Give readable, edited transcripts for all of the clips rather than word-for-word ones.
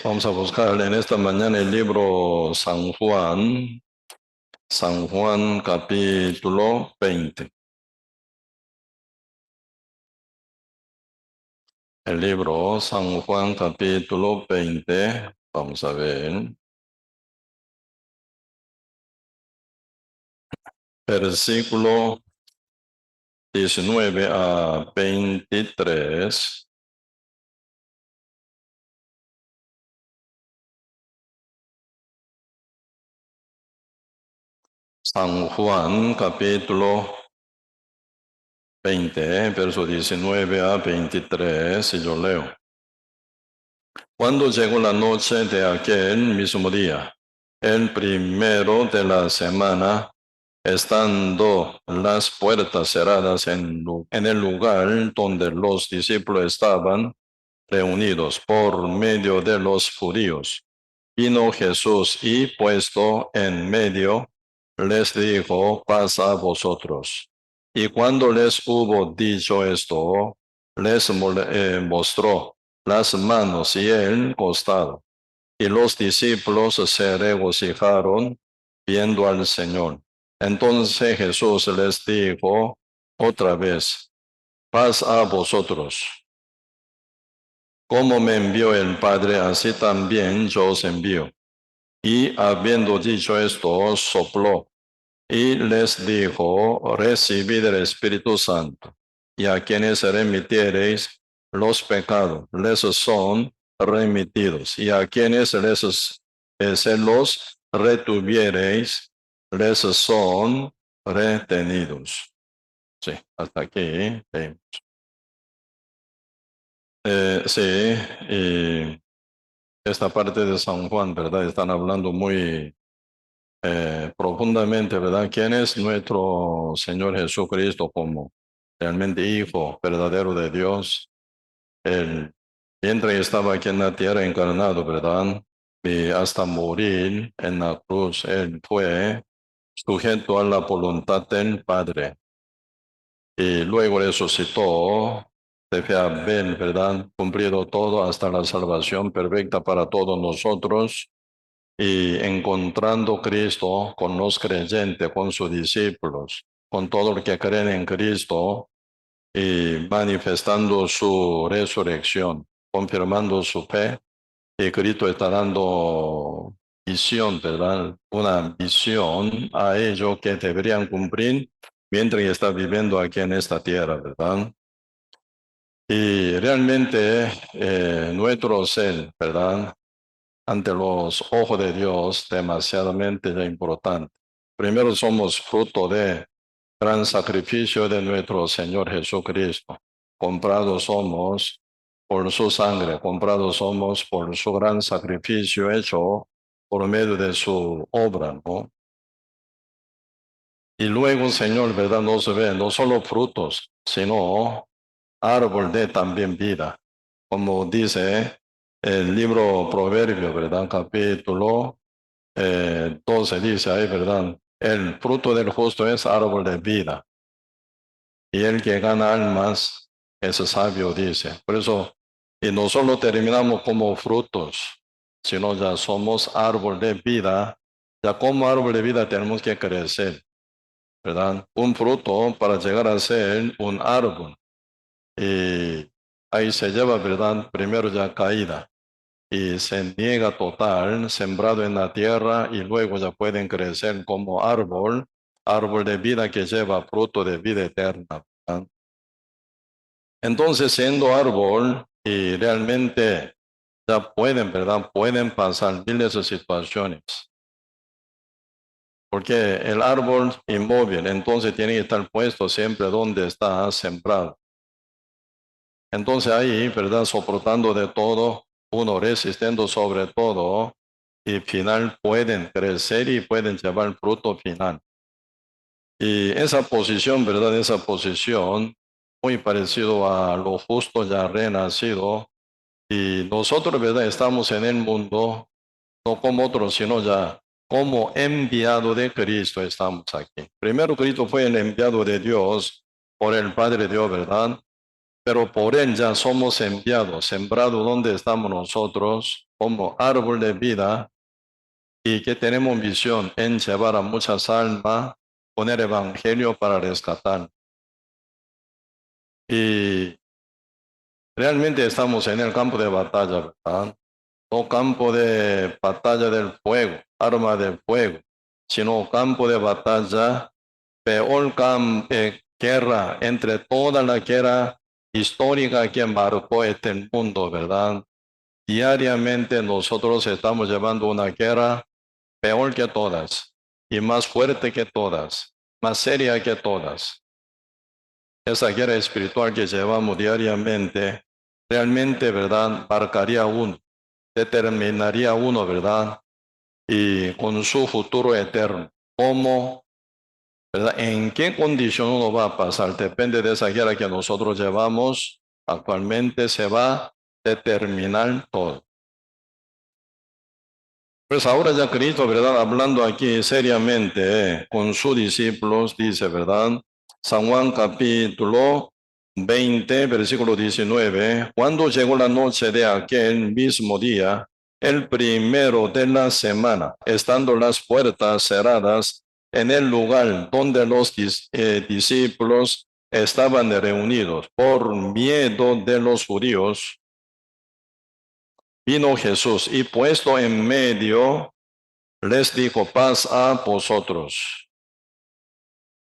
Vamos a buscar en esta mañana el libro San Juan capítulo 20. El libro San Juan capítulo 20, vamos a ver, versículo 19 a 23. San Juan capítulo 20, verso 19 a 23, y yo leo. Cuando llegó la noche de aquel mismo día, el primero de la semana, estando las puertas cerradas en el lugar donde los discípulos estaban reunidos por medio de los judíos, vino Jesús y puesto en medio, les dijo: paz a vosotros. Y cuando les hubo dicho esto, les mostró las manos y el costado. Y los discípulos se regocijaron viendo al Señor. Entonces Jesús les dijo otra vez: paz a vosotros. Como me envió el Padre, así también yo os envío. Y habiendo dicho esto, sopló y les dijo: recibid el Espíritu Santo. Y a quienes remitiereis los pecados, les son remitidos. Y a quienes se los retuviereis, les son retenidos. Sí, hasta aquí. Sí, y esta parte de San Juan, ¿verdad? Están hablando muy profundamente, ¿verdad? ¿Quién es nuestro Señor Jesucristo como realmente Hijo verdadero de Dios? Él, mientras estaba aquí en la tierra encarnado, ¿verdad? Y hasta morir en la cruz, Él fue sujeto a la voluntad del Padre. Y luego resucitó, debe haber, ¿verdad? Cumplido todo hasta la salvación perfecta para todos nosotros. Y encontrando Cristo con los creyentes, con sus discípulos, con todos los que creen en Cristo, y manifestando su resurrección, confirmando su fe, y Cristo está dando visión, ¿verdad? Una visión a ellos que deberían cumplir mientras está viviendo aquí en esta tierra, ¿verdad? Y realmente nuestro ser, ¿verdad? Ante los ojos de Dios, demasiadamente importante. Primero, somos fruto de gran sacrificio de nuestro Señor Jesucristo. Comprados somos por su sangre, comprados somos por su gran sacrificio hecho por medio de su obra, ¿no? Y luego, Señor, ¿verdad? Nos ve no solo frutos, sino árbol de también vida. Como dice el libro Proverbio, ¿verdad? Capítulo 12 dice ahí, ¿verdad? El fruto del justo es árbol de vida, y el que gana almas es sabio, dice. Por eso, y no solo terminamos como frutos, sino ya somos árbol de vida. Ya como árbol de vida tenemos que crecer, ¿verdad? Un fruto para llegar a ser un árbol. Y ahí se lleva, ¿verdad? Primero ya caída. Y se niega total, sembrado en la tierra, y luego ya pueden crecer como árbol, árbol de vida que lleva fruto de vida eterna, ¿verdad? Entonces, siendo árbol, y realmente ya pueden, ¿verdad? Pueden pasar miles de situaciones, porque el árbol inmóvil, entonces tiene que estar puesto siempre donde está sembrado. Entonces ahí, ¿verdad? Soportando de todo, uno resistiendo sobre todo, y final pueden crecer y pueden llevar fruto final. Y esa posición, ¿verdad? Esa posición, muy parecido a lo justo ya renacido. Y nosotros, ¿verdad? Estamos en el mundo, no como otros, sino ya como enviado de Cristo estamos aquí. Primero Cristo fue el enviado de Dios por el Padre Dios, ¿verdad? Pero por Él ya somos enviados, sembrados donde estamos nosotros, como árbol de vida y que tenemos visión en llevar a muchas almas con el Evangelio para rescatar. Y realmente estamos en el campo de batalla, ¿verdad? No campo de batalla del fuego, arma del fuego, sino campo de batalla, peor guerra entre toda la guerra histórica que marcó este mundo, ¿verdad? Diariamente nosotros estamos llevando una guerra peor que todas y más fuerte que todas, más seria que todas. Esa guerra espiritual que llevamos diariamente realmente, ¿verdad? Marcaría uno, determinaría uno, ¿verdad? Y con su futuro eterno. ¿Cómo, verdad? ¿En qué condición uno va a pasar? Depende de esa guerra que nosotros llevamos. Actualmente se va a determinar todo. Pues ahora ya Cristo, ¿verdad? Hablando aquí seriamente con sus discípulos, dice, ¿verdad? San Juan capítulo 20, versículo 19. Cuando llegó la noche de aquel mismo día, el primero de la semana, estando las puertas cerradas en el lugar donde los discípulos estaban reunidos por miedo de los judíos, vino Jesús y puesto en medio, les dijo: paz a vosotros.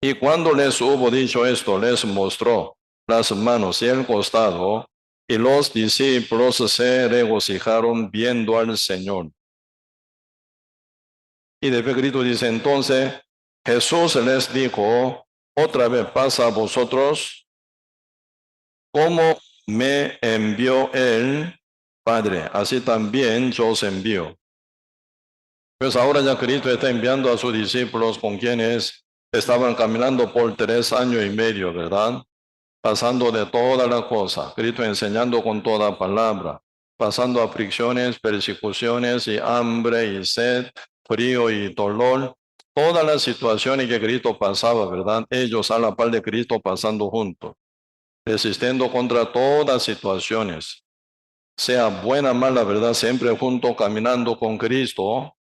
Y cuando les hubo dicho esto, les mostró las manos y el costado, y los discípulos se regocijaron viendo al Señor. Y de grito dice: entonces Jesús les dijo otra vez: paz a vosotros, como me envió el Padre, así también yo os envío. Pues ahora ya Cristo está enviando a sus discípulos con quienes estaban caminando por 3 años y medio, ¿verdad? Pasando de toda la cosa, Cristo enseñando con toda palabra, pasando aflicciones, persecuciones y hambre y sed, frío y dolor, todas las situaciones que Cristo pasaba, ¿verdad? Ellos a la par de Cristo pasando juntos, resistiendo contra todas situaciones, sea buena, mala, ¿verdad? Siempre juntos caminando con Cristo.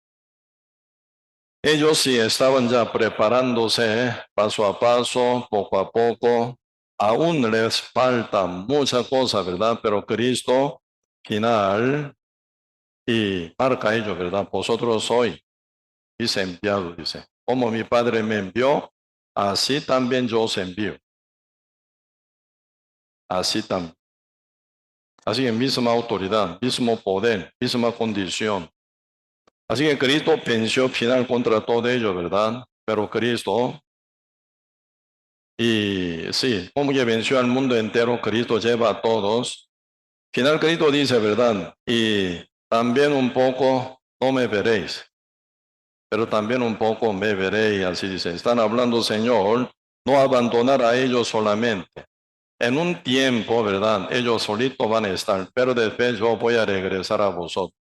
Ellos sí estaban ya preparándose paso a paso, poco a poco. Aún les falta mucha cosa, ¿verdad? Pero Cristo, final, y marca ellos, ¿verdad? Vosotros sois, dice, enviado, dice. Como mi Padre me envió, así también yo os envío. Así también. Así que misma autoridad, mismo poder, misma condición. Así que Cristo venció final contra todo ello, ¿verdad? Pero Cristo, y sí, como que venció al mundo entero, Cristo lleva a todos. Final Cristo dice, ¿verdad? Y también un poco no me veréis, pero también un poco me veréis, así dice. Están hablando, Señor, no abandonar a ellos solamente. En un tiempo, ¿verdad? Ellos solitos van a estar, pero después yo voy a regresar a vosotros.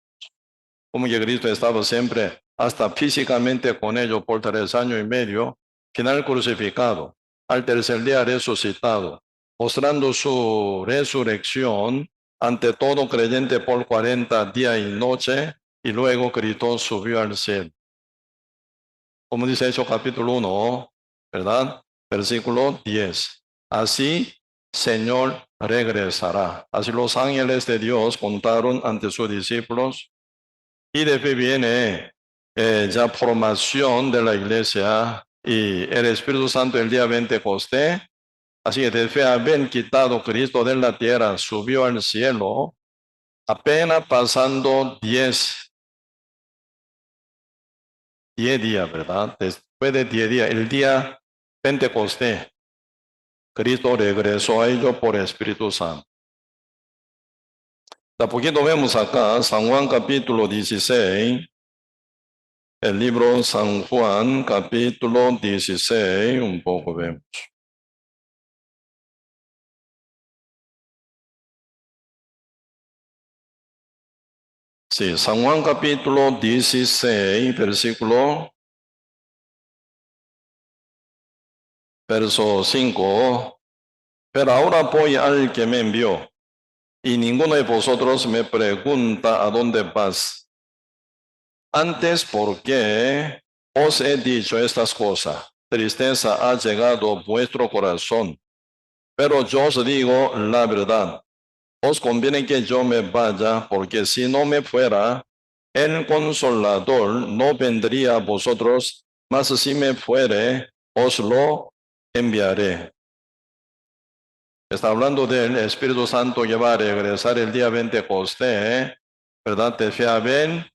Como que Cristo estaba siempre, hasta físicamente con ellos por 3 años y medio, final crucificado, al tercer día resucitado, mostrando su resurrección ante todo creyente por 40 días y noche, y luego Cristo subió al cielo. Como dice Hechos capítulo 1, ¿verdad? Versículo 10. Así, Señor regresará. Así los ángeles de Dios contaron ante sus discípulos. Y después viene ya formación de la iglesia y el Espíritu Santo el día Pentecostés. Así que después de haber quitado Cristo de la tierra, subió al cielo, apenas pasando 10 días, ¿verdad? Después de 10 días, el día Pentecostés, Cristo regresó a ellos por Espíritu Santo. De a poquito vemos acá, San Juan capítulo 16, el libro San Juan capítulo 16, un poco vemos. Sí, San Juan capítulo 16, verso 5. Pero ahora voy al que me envió, y ninguno de vosotros me pregunta a dónde vas. Antes, ¿por qué os he dicho estas cosas? Tristeza ha llegado a vuestro corazón. Pero yo os digo la verdad. Os conviene que yo me vaya, porque si no me fuera, el Consolador no vendría a vosotros, mas si me fuere, os lo enviaré. Está hablando del Espíritu Santo que va a regresar el día Pentecostés, ¿verdad? De fe a ver,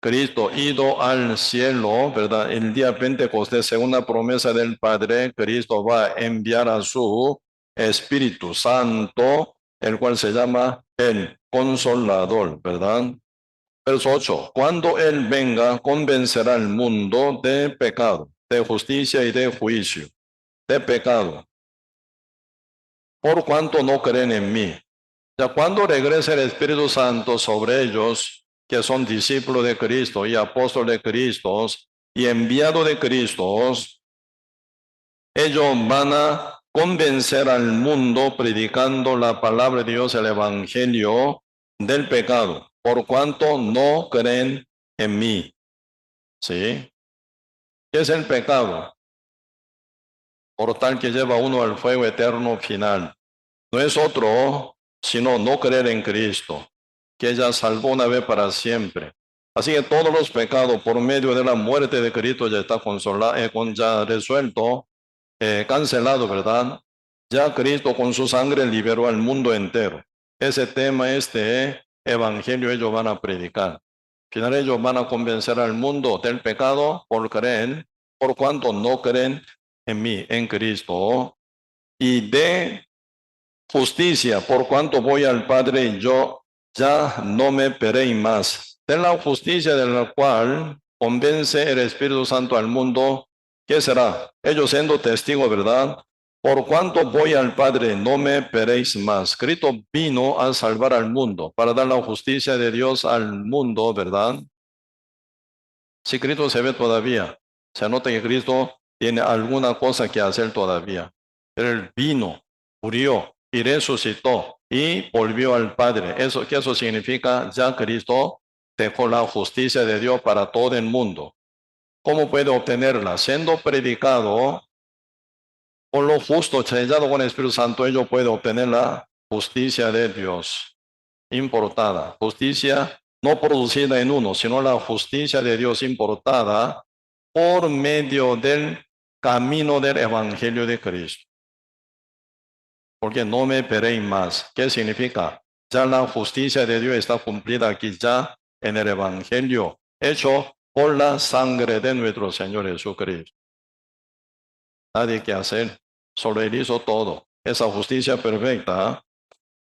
Cristo ido al cielo, ¿verdad? El día Pentecostés, según la promesa del Padre, Cristo va a enviar a su Espíritu Santo, el cual se llama el Consolador, ¿verdad? Verso 8. Cuando Él venga, convencerá al mundo de pecado, de justicia y de juicio. De pecado, por cuanto no creen en mí. Ya cuando regrese el Espíritu Santo sobre ellos, que son discípulos de Cristo y apóstoles de Cristo y enviados de Cristo, ellos van a convencer al mundo predicando la palabra de Dios, el Evangelio del pecado, por cuanto no creen en mí. ¿Sí? ¿Qué es el pecado? Por tal que lleva uno al fuego eterno final. No es otro, sino no creer en Cristo, que ella salvó una vez para siempre. Así que todos los pecados por medio de la muerte de Cristo ya está ya resuelto, cancelado, ¿verdad? Ya Cristo con su sangre liberó al mundo entero. Ese tema, este evangelio ellos van a predicar. Al final ellos van a convencer al mundo del pecado por creer, por cuanto no creen en mí, en Cristo, y de justicia, por cuanto voy al Padre y yo ya no me veréis más. De la justicia de la cual convence el Espíritu Santo al mundo, ¿qué será? Ellos siendo testigos, ¿verdad? Por cuanto voy al Padre, no me veréis más. Cristo vino a salvar al mundo, para dar la justicia de Dios al mundo, ¿verdad? Si Cristo se ve todavía, se nota que Cristo tiene alguna cosa que hacer todavía. Pero Él vino, murió y resucitó y volvió al Padre. ¿Qué eso significa? Ya Cristo dejó la justicia de Dios para todo el mundo. ¿Cómo puede obtenerla? Siendo predicado por lo justo, sellado con el Espíritu Santo, ello puede obtener la justicia de Dios importada. Justicia no producida en uno, sino la justicia de Dios importada por medio del camino del Evangelio de Cristo. Porque no me veréis más. ¿Qué significa? Ya la justicia de Dios está cumplida aquí ya en el Evangelio, hecho por la sangre de nuestro Señor Jesucristo. Nadie que hacer, solo Él hizo todo. Esa justicia perfecta.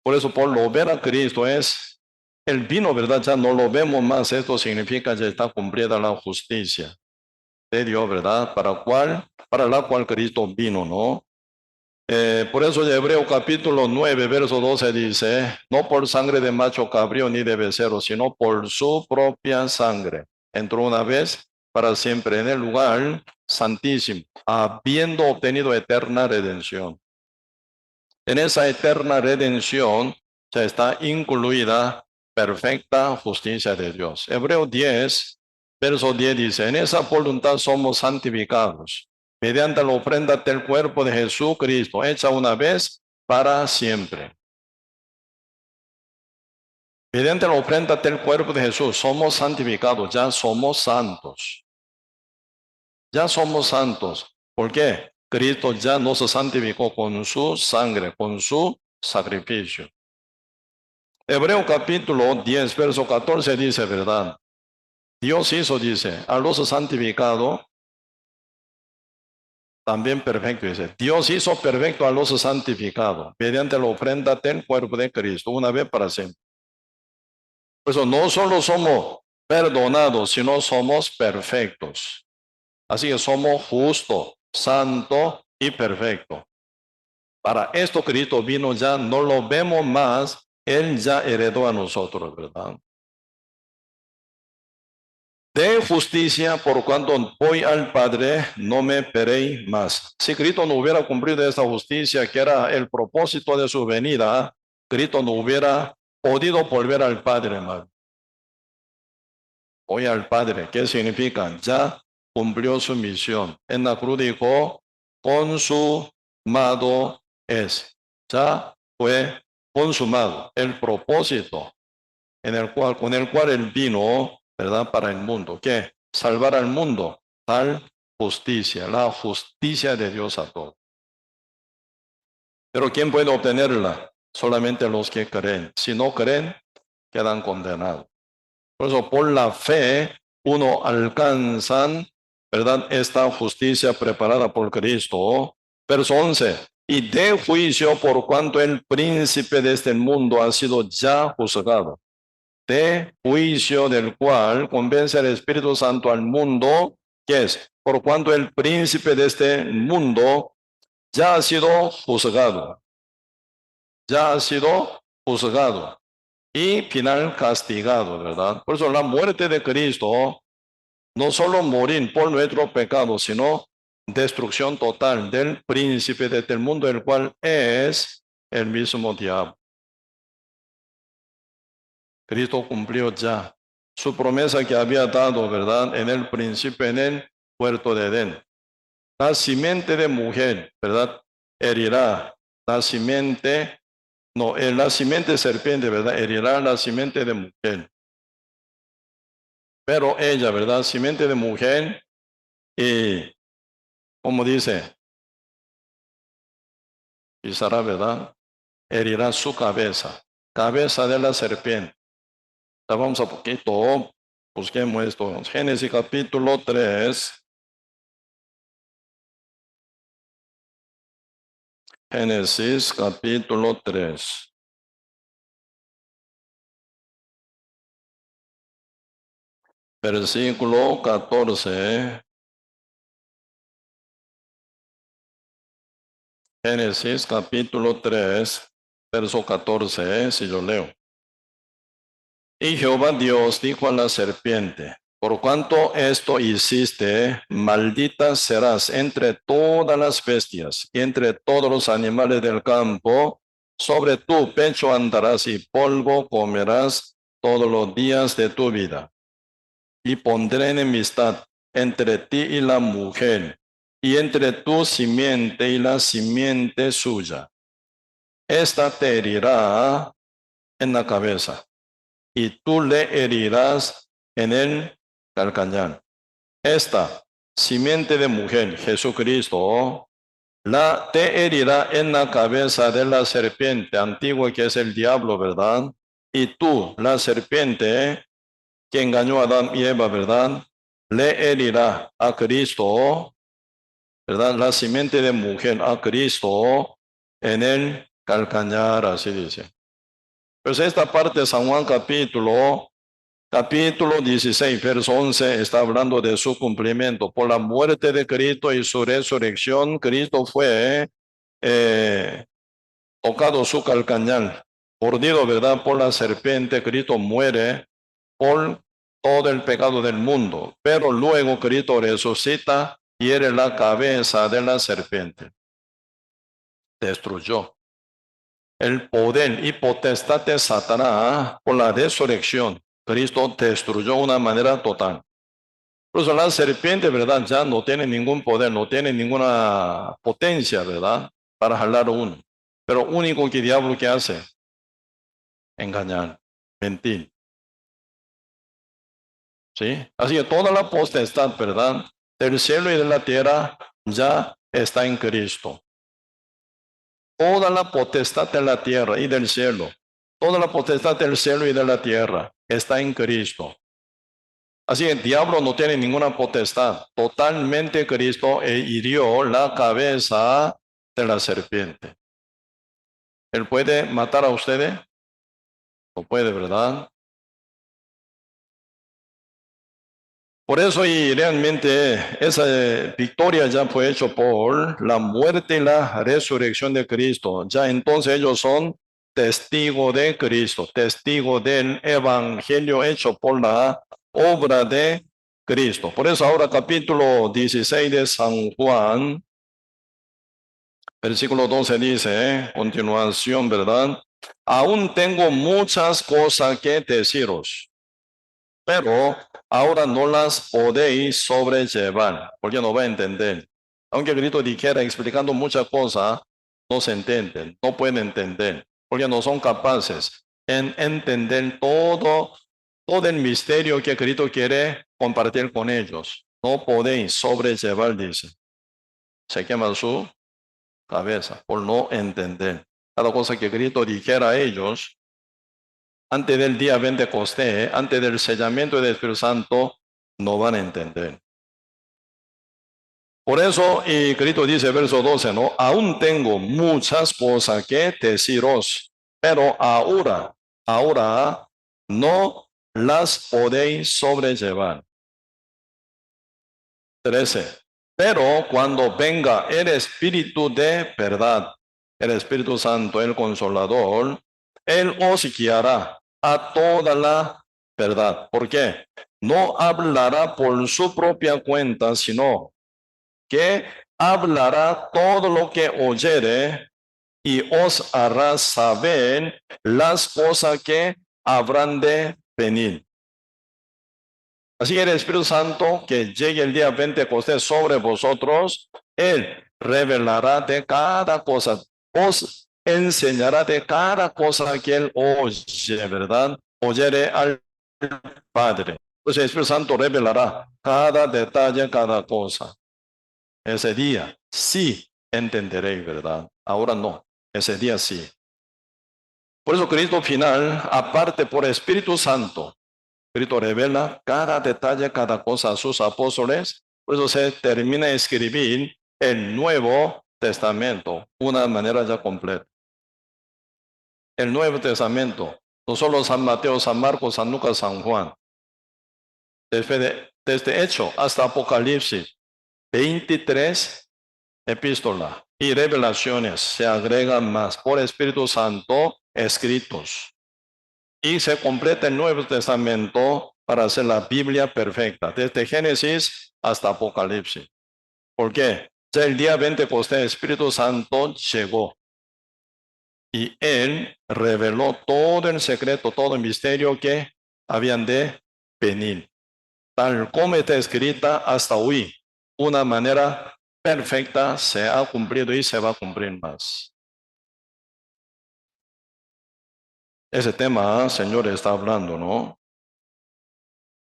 Por eso, por lo ver a Cristo es el vino, ¿verdad? Ya no lo vemos más. Esto significa que está cumplida la justicia de Dios, ¿verdad? Para la cual Cristo vino, ¿no? Por eso en Hebreo capítulo 9, verso 12 dice, no por sangre de macho cabrío ni de becerro, sino por su propia sangre. Entró una vez para siempre en el lugar santísimo, habiendo obtenido eterna redención. En esa eterna redención ya está incluida perfecta justicia de Dios. Hebreo 10, verso 10 dice, en esa voluntad somos santificados mediante la ofrenda del cuerpo de Jesucristo, hecha una vez para siempre. Mediante la ofrenda del cuerpo de Jesús somos santificados, ya somos santos. Ya somos santos. ¿Por qué? Cristo ya nos santificó con su sangre, con su sacrificio. Hebreo capítulo 10, verso 14 dice, ¿verdad? Dios hizo, dice, a los santificados, también perfecto, dice. Dios hizo perfecto a los santificados mediante la ofrenda del cuerpo de Cristo, una vez para siempre. Por eso no solo somos perdonados, sino somos perfectos. Así que somos justos, santos y perfectos. Para esto Cristo vino ya, no lo vemos más, Él ya heredó a nosotros, ¿verdad? De justicia, por cuanto voy al Padre, no me veréis más. Si Cristo no hubiera cumplido esta justicia, que era el propósito de su venida, Cristo no hubiera podido volver al Padre, hermano. Voy al Padre. ¿Qué significa? Ya cumplió su misión. En la cruz dijo, consumado es. Ya fue consumado el propósito con el cual Él vino, ¿verdad? Para el mundo. ¿Qué? Salvar al mundo. Tal justicia, la justicia de Dios a todos. Pero ¿quién puede obtenerla? Solamente los que creen. Si no creen, quedan condenados. Por eso, por la fe, uno alcanza, ¿verdad? Esta justicia preparada por Cristo. Verso 11. Y de juicio por cuanto el príncipe de este mundo ha sido ya juzgado. De juicio del cual convence el Espíritu Santo al mundo, que es, por cuanto el príncipe de este mundo ya ha sido juzgado. Ya ha sido juzgado. Y final castigado, ¿verdad? Por eso la muerte de Cristo, no solo morir por nuestro pecado, sino destrucción total del príncipe de este mundo, el cual es el mismo diablo. Cristo cumplió ya su promesa que había dado, ¿verdad? En el principio, en el huerto de Edén. La simiente de mujer, ¿verdad? Herirá la simiente, no, la simiente de serpiente, ¿verdad? Herirá la simiente de mujer. Pero ella, ¿verdad? Simiente de mujer y, como dice, pisará, ¿verdad? Herirá su cabeza, cabeza de la serpiente. Ya vamos a poquito, busquemos esto. Génesis capítulo 3. Génesis capítulo 3. Versículo 14. Génesis capítulo 3, verso 14, si yo leo. Y Jehová Dios dijo a la serpiente, por cuanto esto hiciste, maldita serás entre todas las bestias y entre todos los animales del campo, sobre tu pecho andarás y polvo comerás todos los días de tu vida. Y pondré enemistad entre ti y la mujer, y entre tu simiente y la simiente suya. Esta te herirá en la cabeza, y tú le herirás en el calcañar. Esta simiente de mujer, Jesucristo, te herirá en la cabeza de la serpiente antigua que es el diablo, ¿verdad? Y tú, la serpiente que engañó a Adán y Eva, ¿verdad? Le herirá a Cristo, ¿verdad? La simiente de mujer a Cristo en el calcañar, así dice. Pues esta parte de San Juan capítulo 16, verso 11, está hablando de su cumplimiento. Por la muerte de Cristo y su resurrección, Cristo fue tocado su calcañar, mordido, ¿verdad? Por la serpiente, Cristo muere por todo el pecado del mundo. Pero luego Cristo resucita y hiere la cabeza de la serpiente. Destruyó el poder y potestad de Satanás por la resurrección. Cristo destruyó de una manera total. Por eso la serpiente, ¿verdad? Ya no tiene ningún poder, no tiene ninguna potencia, ¿verdad? Para jalar uno. Pero único que el diablo que hace, engañar, mentir. ¿Sí? Así que toda la potestad, ¿verdad? Del cielo y de la tierra ya está en Cristo. Toda la potestad de la tierra y del cielo, toda la potestad del cielo y de la tierra está en Cristo. Así que el diablo no tiene ninguna potestad. Totalmente Cristo hirió la cabeza de la serpiente. ¿Él puede matar a ustedes? No puede, ¿verdad? Por eso y realmente esa victoria ya fue hecha por la muerte y la resurrección de Cristo. Ya entonces ellos son testigos de Cristo, testigos del evangelio hecho por la obra de Cristo. Por eso ahora capítulo 16 de San Juan, versículo 12 dice, continuación, ¿verdad? aún tengo muchas cosas que deciros, pero ahora no las podéis sobrellevar, porque no va a entender. Aunque Cristo dijera explicando muchas cosas, no se entienden, no pueden entender, porque no son capaces en entender todo el misterio que Cristo quiere compartir con ellos. No podéis sobrellevar, dice. Se quema su cabeza por no entender. Cada cosa que Cristo dijera a ellos, antes del día Pentecostés, antes del sellamiento del Espíritu Santo, no van a entender. Por eso, y Cristo dice, verso 12, ¿no? Aún tengo muchas cosas que deciros, pero ahora no las podéis sobrellevar. 13. Pero cuando venga el Espíritu de verdad, el Espíritu Santo, el Consolador, Él os guiará a toda la verdad. ¿Por qué? No hablará por su propia cuenta, sino que hablará todo lo que oyere y os hará saber las cosas que habrán de venir. Así que el Espíritu Santo que llegue el día Pentecostés sobre vosotros, Él revelará de cada cosa, os enseñará de cada cosa que Él oye, ¿verdad? Oyere al Padre. Pues el Espíritu Santo revelará cada detalle, cada cosa. Ese día sí entenderéis, ¿verdad? Ahora no, ese día sí. Por eso Cristo final, aparte por Espíritu Santo, Cristo revela cada detalle, cada cosa a sus apóstoles. Por eso se termina de escribir el Nuevo Testamento, una manera ya completa. El Nuevo Testamento, no solo San Mateo, San Marcos, San Lucas, San Juan. Desde Hecho hasta Apocalipsis, 23 epístolas y revelaciones se agregan más por Espíritu Santo escritos. Y se completa el Nuevo Testamento para hacer la Biblia perfecta, desde Génesis hasta Apocalipsis. ¿Por qué? Ya el día Pentecostés, el Espíritu Santo llegó y Él reveló todo el secreto, todo el misterio que habían de venir. Tal como está escrita hasta hoy, una manera perfecta se ha cumplido y se va a cumplir más. Ese tema, Señor, está hablando, ¿no?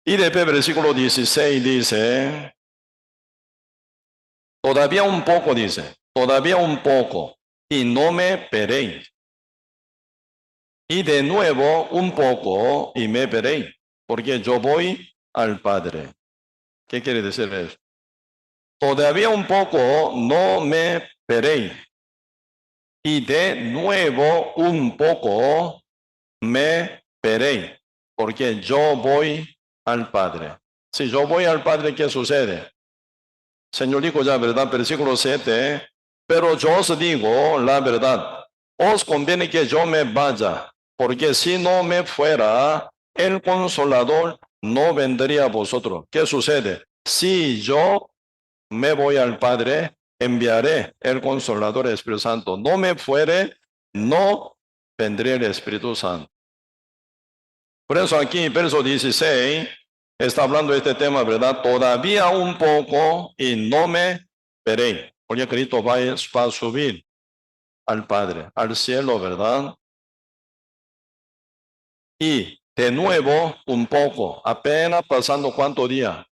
Y después versículo 16 dice, todavía un poco, dice, todavía un poco, y no me veréis. Y de nuevo un poco, y me veréis, porque yo voy al Padre. ¿Qué quiere decir eso? Todavía un poco, no me veréis. Y de nuevo un poco, me veréis, porque yo voy al Padre. Si yo voy al Padre, ¿qué sucede? Señor dijo ya, ¿verdad? Versículo 7. Pero yo os digo la verdad. Os conviene que yo me vaya, porque si no me fuera, el Consolador no vendría a vosotros. ¿Qué sucede? Si yo me voy al Padre, enviaré el Consolador, el Espíritu Santo. No me fuere, no vendría el Espíritu Santo. Por eso aquí, verso 16, está hablando de este tema, ¿verdad? Todavía un poco y no me veré. Porque Cristo va a subir al Padre, al cielo, ¿verdad? Y de nuevo un poco, apenas pasando cuánto día.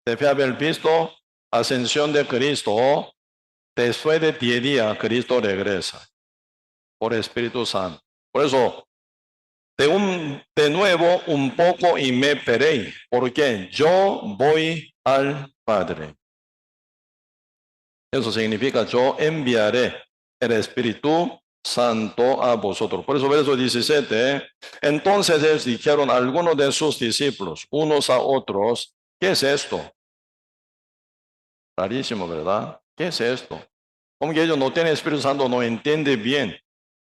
Debe haber visto ascensión de Cristo. Después de 10 días, Cristo regresa por Espíritu Santo. Por eso, de nuevo un poco y me veré, porque yo voy al Padre. Eso significa yo enviaré el Espíritu Santo a vosotros. Por eso verso 17, entonces ellos dijeron a algunos de sus discípulos, unos a otros, ¿qué es esto? Rarísimo, ¿verdad? ¿Qué es esto? Como que ellos no tienen Espíritu Santo, no entienden bien.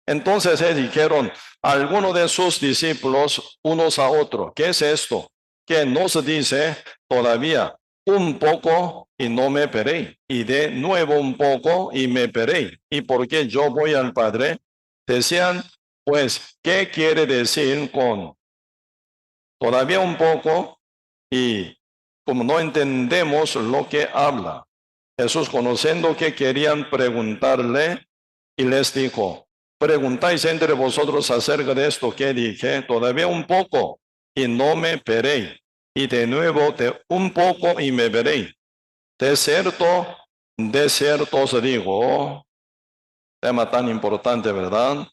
Entonces ellos dijeron a algunos de sus discípulos, unos a otros, ¿qué es esto? Que no se dice todavía un poco y no me veré, y de nuevo un poco y me veré. Y porque yo voy al Padre, decían Pues, ¿qué quiere decir con todavía un poco? Y como no entendemos lo que habla, Jesús, conociendo que querían preguntarle, y les dijo: preguntáis entre vosotros acerca de esto que dije, todavía un poco, y no me veréis, y de nuevo de un poco, y me veréis. De cierto os digo, tema tan importante, ¿verdad?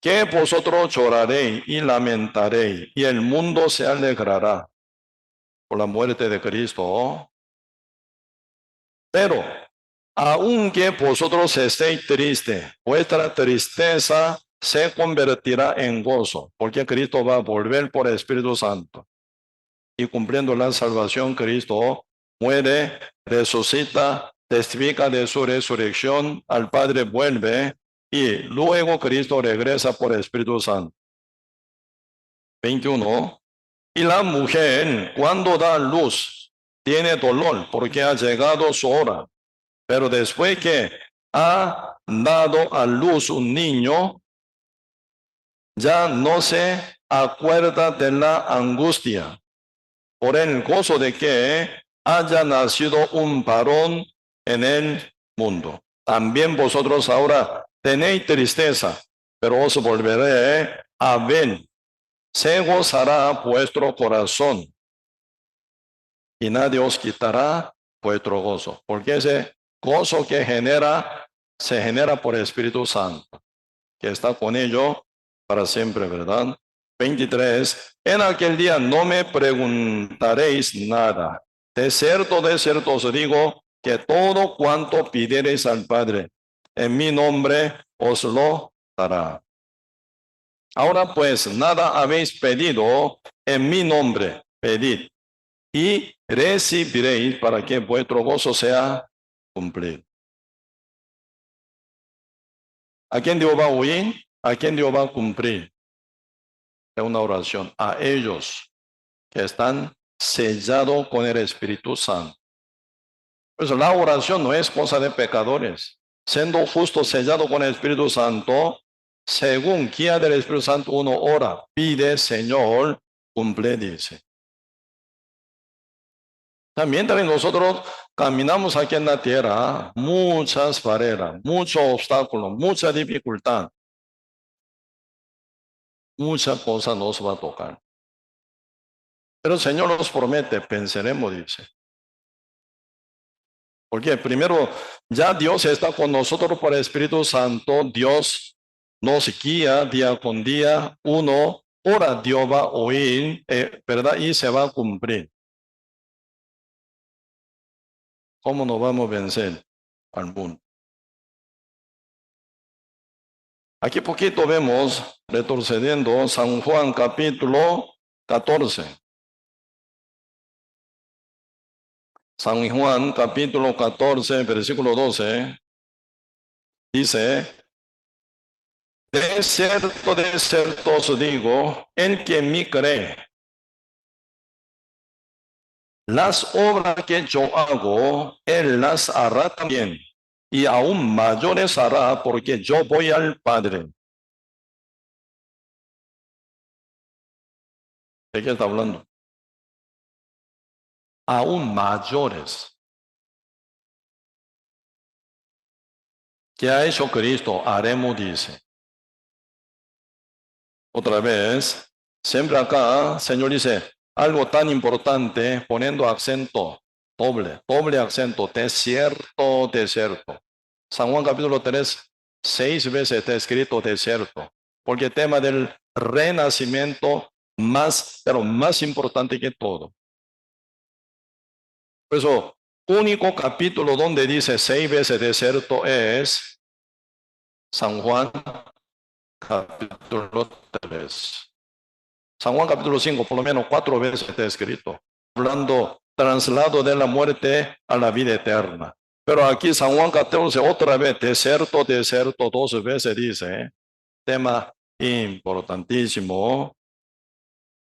Que vosotros lloraréis y lamentaréis, y el mundo se alegrará por la muerte de Cristo. Pero, aunque vosotros estéis tristes, vuestra tristeza se convertirá en gozo, porque Cristo va a volver por el Espíritu Santo. Y cumpliendo la salvación, Cristo muere, resucita, testifica de su resurrección, al Padre vuelve, y luego Cristo regresa por el Espíritu Santo. 21. Y la mujer, cuando da luz, tiene dolor porque ha llegado su hora. Pero después que ha dado a luz un niño, ya no se acuerda de la angustia por el gozo de que haya nacido un varón en el mundo. También vosotros ahora tenéis tristeza, pero os volveré a ver. Se gozará vuestro corazón y nadie os quitará vuestro gozo, porque ese gozo que se genera por el Espíritu Santo, que está con ellos para siempre, ¿verdad? 23. En aquel día no me preguntaréis nada. De cierto os digo que todo cuanto pidiereis al Padre en mi nombre os lo dará. Ahora pues, nada habéis pedido en mi nombre, pedid y recibiréis para que vuestro gozo sea cumplido. ¿A quién Dios va a oír? ¿A quién Dios va a cumplir? Es una oración a ellos que están sellados con el Espíritu Santo. Pues la oración no es cosa de pecadores. Siendo justo sellado con el Espíritu Santo, según guía del Espíritu Santo, uno ora, pide, Señor, cumple, dice. Mientras nosotros caminamos aquí en la tierra, muchas barreras, muchos obstáculos, mucha dificultad, muchas cosas nos va a tocar. Pero el Señor nos promete, pensaremos, dice. Porque primero, ya Dios está con nosotros por el Espíritu Santo. Dios nos guía día con día. Uno ora, Dios va a oír, ¿verdad? Y se va a cumplir. ¿Cómo nos vamos a vencer al mundo? Aquí poquito vemos, retrocediendo, San Juan capítulo 14. San Juan capítulo 14, versículo 12, dice: de cierto os digo, el que en mí cree, las obras que yo hago, él las hará también, y aún mayores hará, porque yo voy al Padre. ¿De qué está hablando? Aún mayores. ¿Qué ha hecho Cristo? Haremos, dice. Otra vez, siempre acá, Señor dice algo tan importante, poniendo acento, doble acento, de cierto, de cierto. San Juan capítulo 3, 6 veces está escrito de cierto, porque el tema del renacimiento pero más importante que todo. Por eso, único capítulo donde dice 6 veces de cierto es San Juan capítulo 3. San Juan capítulo 5, por lo menos 4 veces está escrito, hablando traslado de la muerte a la vida eterna. Pero aquí San Juan 14 otra vez, de cierto, 12 veces dice, tema importantísimo,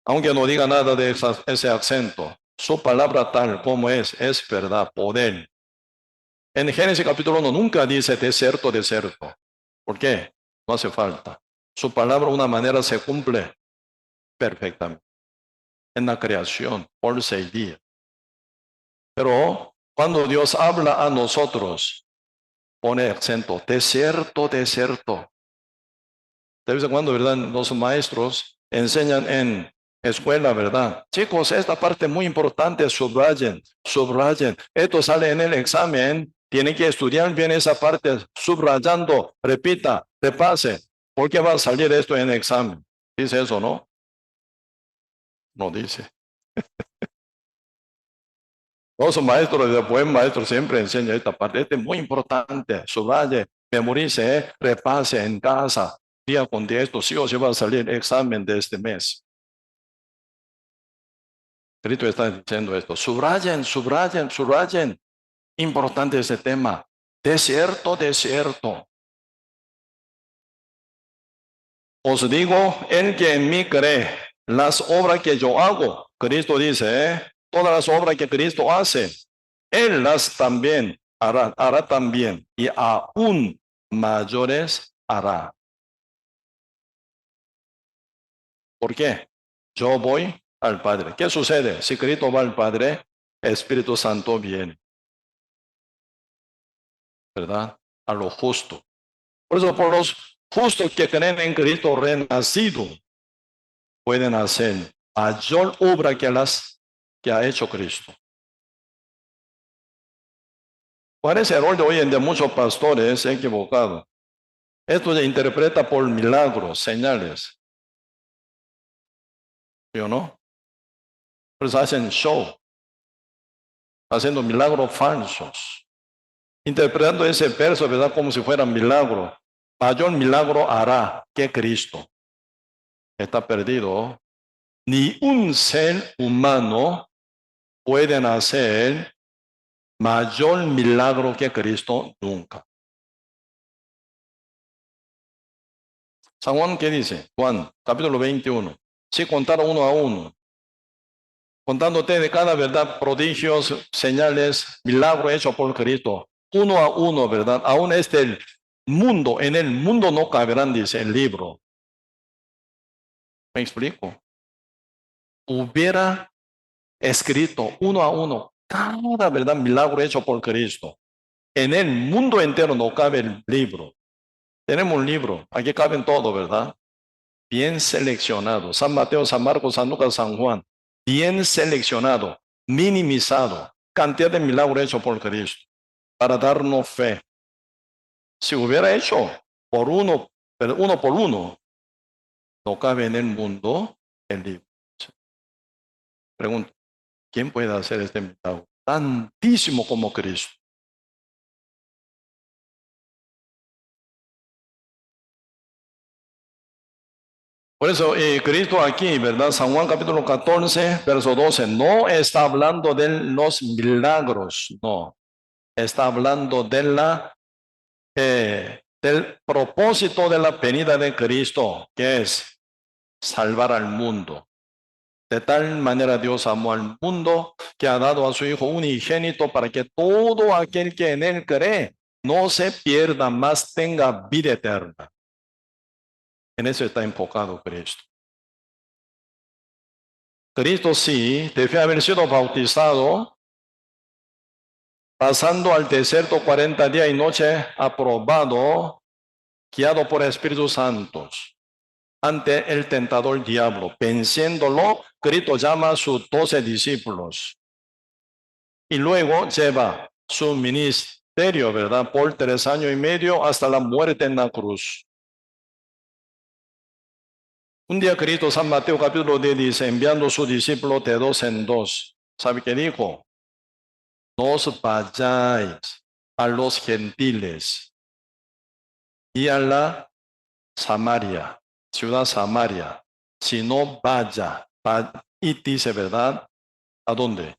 aunque no diga nada de ese acento, su palabra tal como es verdad, poder. En Génesis capítulo 1 nunca dice de cierto, ¿por qué? No hace falta. Su palabra de una manera se cumple perfectamente en la creación por 6 días. Pero cuando Dios habla a nosotros, pone acento, de cierto, de cierto. De vez en cuando, ¿verdad? Los maestros enseñan en escuela, ¿verdad? Chicos, esta parte muy importante, subrayen, subrayen. Esto sale en el examen. Tienen que estudiar bien esa parte, subrayando, repita, repase. ¿Por qué va a salir esto en el examen? ¿Dice eso, no? No dice. Los maestros de buen maestro siempre enseñan esta parte. Este es muy importante. Subraye, memorice, repase en casa. Día con día, esto sí o sí va a salir el examen de este mes. Cristo está diciendo esto. Subrayen, subrayen, subrayen. Importante ese tema. Desierto, desierto. Os digo, el que en mí cree, las obras que yo hago, Cristo dice, todas las obras que Cristo hace, Él las también hará también, y aún mayores hará. ¿Por qué? Yo voy al Padre. ¿Qué sucede? Si Cristo va al Padre, Espíritu Santo viene, ¿verdad? A lo justo. Por eso, por los justos que creen en Cristo renacido, pueden hacer mayor obra que las que ha hecho Cristo. ¿Cuál es el error de hoy en día? Muchos pastores se han equivocado. Esto se interpreta por milagros, señales. ¿Sí o no? Pues hacen show, haciendo milagros falsos, interpretando ese verso, ¿verdad? Como si fuera milagro. Mayor milagro hará que Cristo. Está perdido. Ni un ser humano puede hacer mayor milagro que Cristo nunca. San Juan, ¿qué dice? Juan, capítulo 21. Si contara uno a uno, contándote de cada verdad, prodigios, señales, milagro hecho por Cristo, uno a uno, ¿verdad? Aún este mundo, en el mundo no caberán, dice el libro. ¿Me explico? Hubiera escrito uno a uno cada verdad, milagro hecho por Cristo. En el mundo entero no cabe el libro. Tenemos un libro, aquí caben todo, ¿verdad? Bien seleccionado. San Mateo, San Marcos, San Lucas, San Juan. Bien seleccionado, minimizado. Cantidad de milagros hechos por Cristo para darnos fe. Si hubiera hecho por uno, pero uno por uno, no cabe en el mundo el libro. Pregunta, ¿quién puede hacer este milagro tantísimo como Cristo? Por eso Cristo aquí, ¿verdad? San Juan capítulo 14, verso 12, no está hablando de los milagros, no. Está hablando de del propósito de la venida de Cristo, que es salvar al mundo. De tal manera Dios amó al mundo que ha dado a su Hijo unigénito para que todo aquel que en él cree no se pierda, más tenga vida eterna. En eso está enfocado Cristo. Cristo sí debe haber sido bautizado, pasando al desierto 40 días y noches, aprobado, guiado por Espíritu Santo, ante el tentador diablo. Venciéndolo, Cristo llama a sus 12 discípulos y luego lleva su ministerio, ¿verdad? Por 3 años y medio hasta la muerte en la cruz. Un día Cristo, San Mateo capítulo 10 dice, enviando a sus discípulos de 2 en 2. ¿Sabe qué dijo? No os vayáis a los gentiles y a la Samaria, ciudad Samaria, sino vaya. Y dice, ¿verdad? ¿A dónde?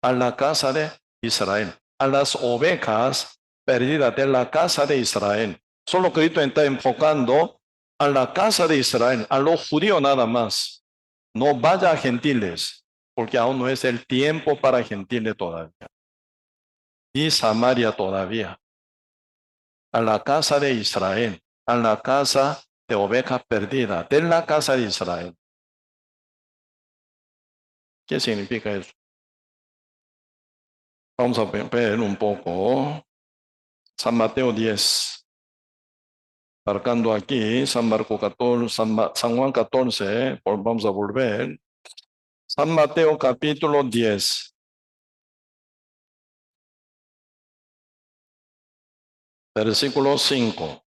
A la casa de Israel, a las ovejas perdidas de la casa de Israel. Solo Cristo está enfocando a la casa de Israel, a los judíos nada más. No vaya a gentiles, porque aún no es el tiempo para gentiles todavía. Y Samaria todavía. A la casa de Israel, a la casa de ovejas perdidas de la casa de Israel. ¿Qué significa eso? Vamos a ver un poco. San Mateo 10. Marcando aquí, San Marco 14, San Juan 14, vamos a volver. San Mateo capítulo 10. Versículo 5.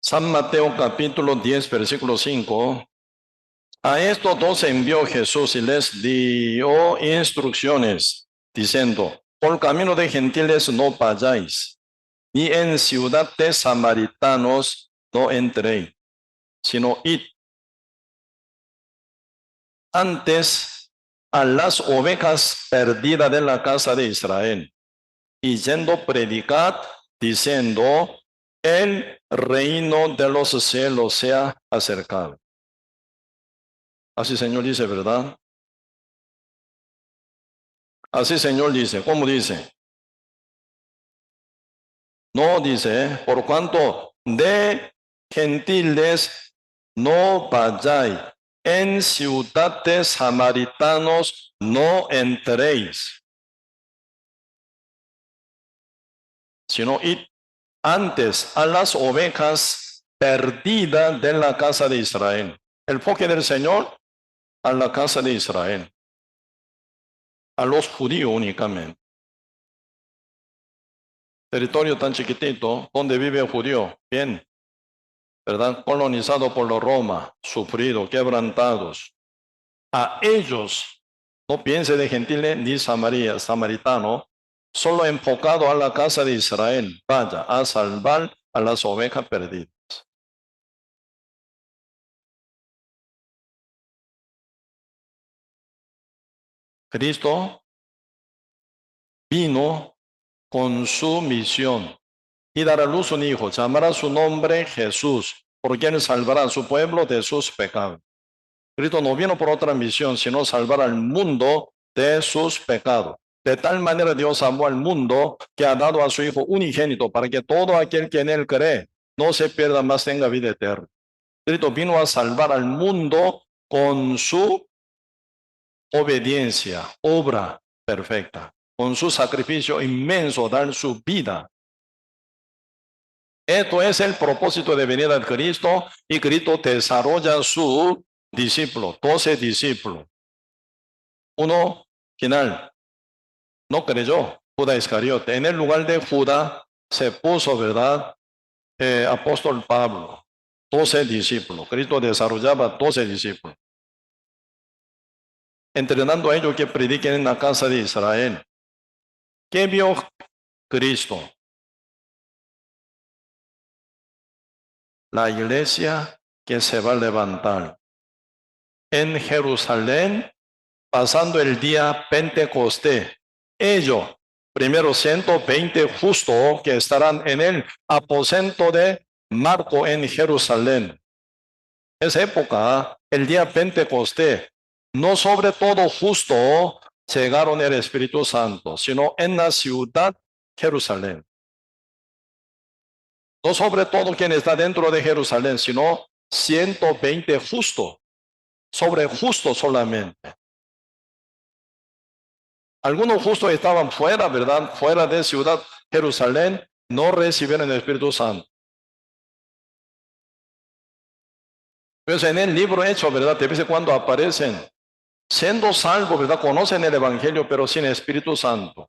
San Mateo capítulo 10, versículo 5. A estos dos envió Jesús y les dio instrucciones, diciendo, por camino de gentiles no vayáis, ni en ciudad de samaritanos no entréis, sino id antes a las ovejas perdidas de la casa de Israel, y yendo predicad, diciendo, el reino de los cielos se ha acercado. Así Señor dice, ¿verdad? Así Señor dice. ¿Cómo dice? No dice, por cuanto de gentiles no vayáis, en ciudades samaritanos no entréis, sino id antes a las ovejas perdidas de la casa de Israel. El enfoque del Señor a la casa de Israel, a los judíos únicamente. Territorio tan chiquitito, donde vive el judío, bien, ¿verdad? Colonizado por los Roma, sufrido, quebrantados. A ellos, no piense de gentiles ni samaritano, solo enfocado a la casa de Israel, vaya a salvar a las ovejas perdidas. Cristo vino con su misión y dará a luz un hijo, llamará su nombre Jesús, por quien salvará a su pueblo de sus pecados. Cristo no vino por otra misión, sino salvar al mundo de sus pecados. De tal manera Dios amó al mundo que ha dado a su Hijo unigénito para que todo aquel que en él cree no se pierda, más tenga vida eterna. Cristo vino a salvar al mundo con su obediencia, obra perfecta, con su sacrificio inmenso, dar su vida. Esto es el propósito de venida de Cristo, y Cristo desarrolla su discípulo, 12 discípulos. Uno final no creyó, Judas Iscariote. En el lugar de Judas se puso, ¿verdad? Apóstol Pablo, 12 discípulos. Cristo desarrollaba 12 discípulos, entrenando a ellos que prediquen en la casa de Israel. ¿Qué vio Cristo? La iglesia que se va a levantar en Jerusalén, pasando el día Pentecostés. Ellos, primero 120 justos que estarán en el aposento de Marco en Jerusalén. Esa época, el día Pentecostés, no sobre todo justo llegaron el Espíritu Santo, sino en la ciudad Jerusalén. No sobre todo quien está dentro de Jerusalén, sino 120 justos, sobre justos solamente. Algunos justos estaban fuera, ¿verdad? Fuera de ciudad Jerusalén, no recibieron el Espíritu Santo. Pues en el libro Hecho, ¿verdad? De vez en cuando aparecen, siendo salvos, ¿verdad? Conocen el Evangelio, pero sin Espíritu Santo.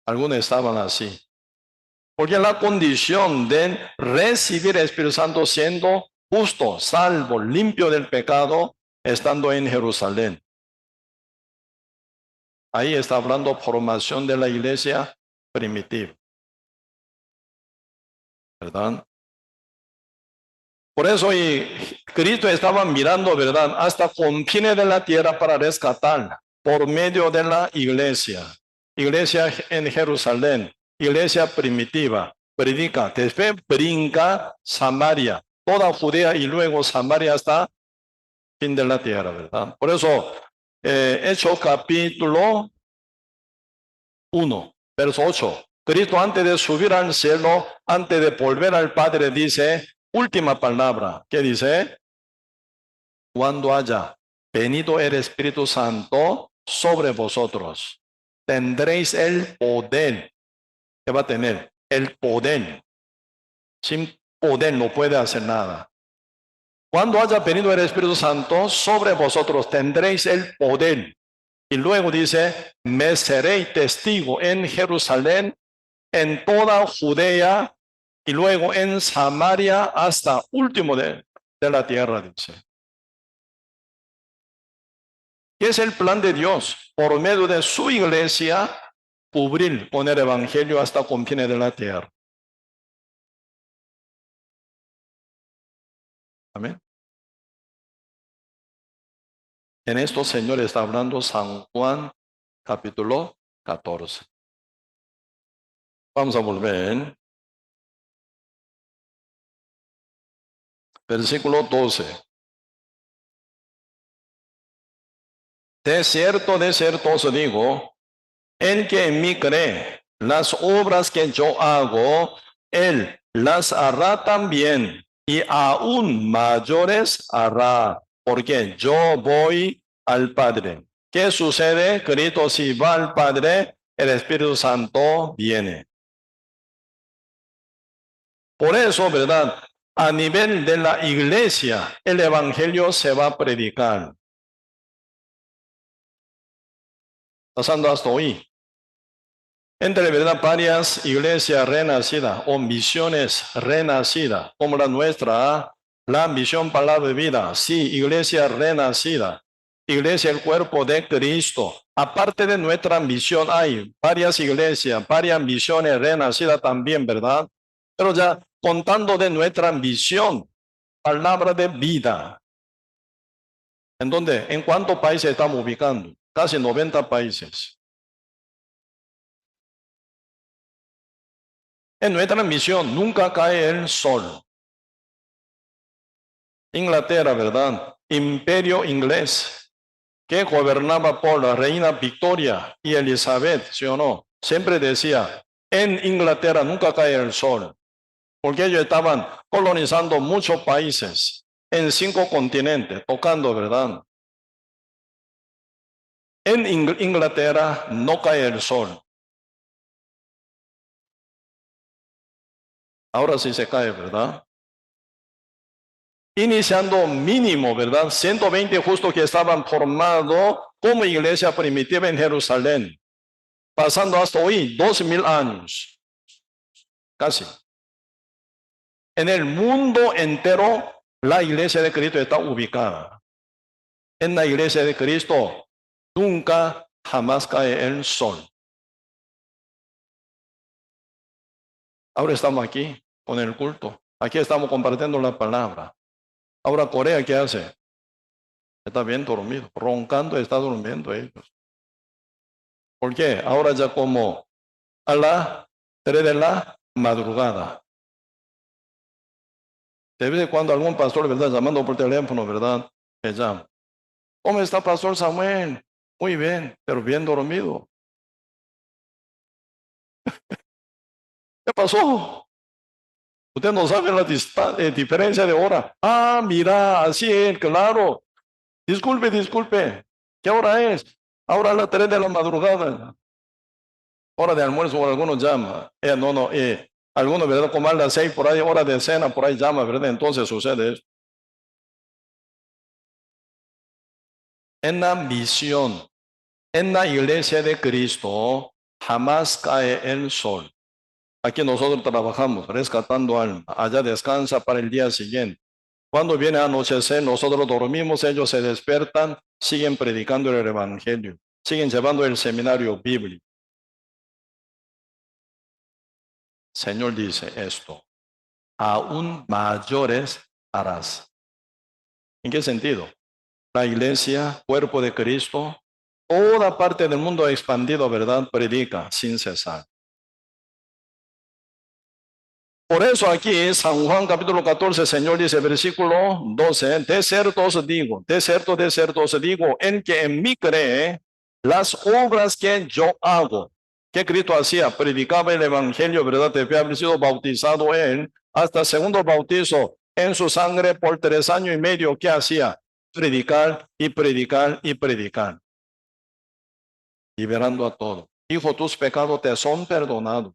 Algunos estaban así. Porque la condición de recibir el Espíritu Santo siendo justo, salvo, limpio del pecado, estando en Jerusalén. Ahí está hablando formación de la iglesia primitiva, ¿verdad? Por eso Cristo estaba mirando, ¿verdad?, hasta confines de la tierra para rescatarla por medio de la iglesia. Iglesia en Jerusalén, iglesia primitiva, predica, después brinca Samaria, toda Judea y luego Samaria hasta fin de la tierra, ¿verdad? Por eso, Hechos capítulo 1. Verso 8. Cristo antes de subir al cielo, antes de volver al Padre, dice, última palabra, ¿qué dice? Cuando haya venido el Espíritu Santo sobre vosotros, tendréis el poder. ¿Qué va a tener? El poder. Sin poder no puede hacer nada. Cuando haya venido el Espíritu Santo sobre vosotros, tendréis el poder. Y luego dice, me seréis testigo en Jerusalén, en toda Judea, y luego en Samaria hasta último de la tierra, dice. ¿Qué es el plan de Dios? Por medio de su iglesia, cubrir con el evangelio hasta confines de la tierra. Amén. En esto, Señor, está hablando San Juan, capítulo 14. Vamos a volver. Versículo 12. De cierto os digo, el que en mí cree, las obras que yo hago, él las hará también, y aún mayores hará, porque yo voy al Padre. ¿Qué sucede? Cristo si va al Padre, el Espíritu Santo viene. Por eso, ¿verdad? A nivel de la iglesia, el evangelio se va a predicar. Pasando hasta hoy. Entre, ¿verdad?, varias iglesias renacidas o misiones renacidas, como la nuestra, la misión Palabra de Vida, sí, iglesia renacida, iglesia el cuerpo de Cristo. Aparte de nuestra misión hay varias iglesias, varias misiones renacidas también, ¿verdad? Pero ya contando de nuestra misión, Palabra de Vida. ¿En dónde? ¿En cuántos países estamos ubicando? Casi 90 países. En nuestra misión nunca cae el sol. Inglaterra, ¿verdad? Imperio inglés, que gobernaba por la reina Victoria y Elizabeth, ¿sí o no? Siempre decía, en Inglaterra nunca cae el sol, porque ellos estaban colonizando muchos países en 5 continentes, tocando, ¿verdad? En Inglaterra no cae el sol. Ahora sí se cae, ¿verdad? Iniciando mínimo, ¿verdad? 120 justos que estaban formados como iglesia primitiva en Jerusalén. Pasando hasta hoy, 2000 años. Casi. En el mundo entero, la iglesia de Cristo está ubicada. En la iglesia de Cristo, nunca, jamás cae el sol. Ahora estamos aquí con el culto. Aquí estamos compartiendo la palabra. Ahora Corea, ¿qué hace? Está bien dormido, roncando, está durmiendo ellos. ¿Por qué? Ahora ya como a las 3 de la madrugada. De vez en cuando algún pastor, ¿verdad?, llamando por teléfono, ¿verdad?, me llama. ¿Cómo está, Pastor Samuel? Muy bien, pero bien dormido. ¿Qué pasó? Usted no sabe la diferencia de hora. Ah, mira, así es, claro. Disculpe. ¿Qué hora es? Ahora a las 3 de la madrugada. Hora de almuerzo, o algunos llaman. Algunos, ¿verdad?, como a las 6 por ahí, hora de cena, por ahí llama, ¿verdad? Entonces sucede eso. En la misión, en la iglesia de Cristo, jamás cae el sol. Aquí nosotros trabajamos, rescatando alma. Allá descansa para el día siguiente. Cuando viene a anochecer, nosotros dormimos, ellos se despiertan, siguen predicando el evangelio, siguen llevando el seminario bíblico. Señor dice esto, aún mayores harás. ¿En qué sentido? La iglesia, cuerpo de Cristo, toda parte del mundo expandido, ¿verdad?, predica sin cesar. Por eso aquí San Juan capítulo 14, el Señor dice, versículo 12, de cierto os digo, el que en mí cree, las obras que yo hago, ¿Qué Cristo hacía? Predicaba el evangelio, ¿verdad? Debía haber sido bautizado él hasta el segundo bautizo en su sangre por 3 años y medio. ¿Qué hacía? Predicar y predicar y predicar, liberando a todos. Hijo, tus pecados te son perdonados.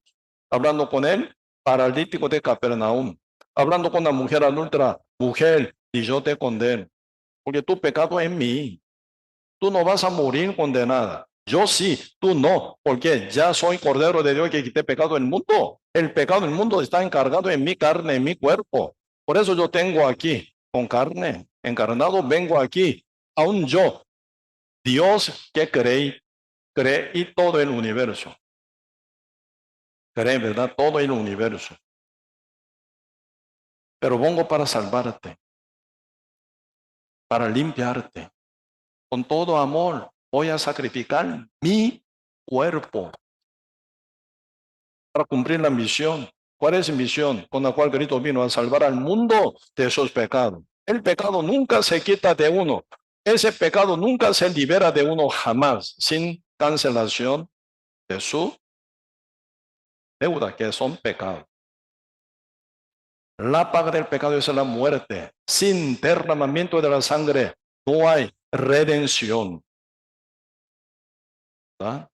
Hablando con él, paralítico de Capernaum. Hablando con la mujer adúltera, mujer, y yo te condeno, porque tu pecado es mí. Tú no vas a morir condenada. Yo sí, tú no, porque ya soy Cordero de Dios que quité pecado del mundo. El pecado del mundo está encargado en mi carne, en mi cuerpo. Por eso yo tengo aquí, con carne, encarnado, vengo aquí, aún yo, Dios que creí todo el universo. Cree, ¿verdad? Todo el universo. Pero vengo para salvarte, para limpiarte. Con todo amor voy a sacrificar mi cuerpo para cumplir la misión. ¿Cuál es la misión con la cual Cristo vino? A salvar al mundo de sus pecados. El pecado nunca se quita de uno. Ese pecado nunca se libera de uno jamás, sin cancelación de su deuda, que son pecados. La paga del pecado es la muerte. Sin derramamiento de la sangre no hay redención. ¿Verdad?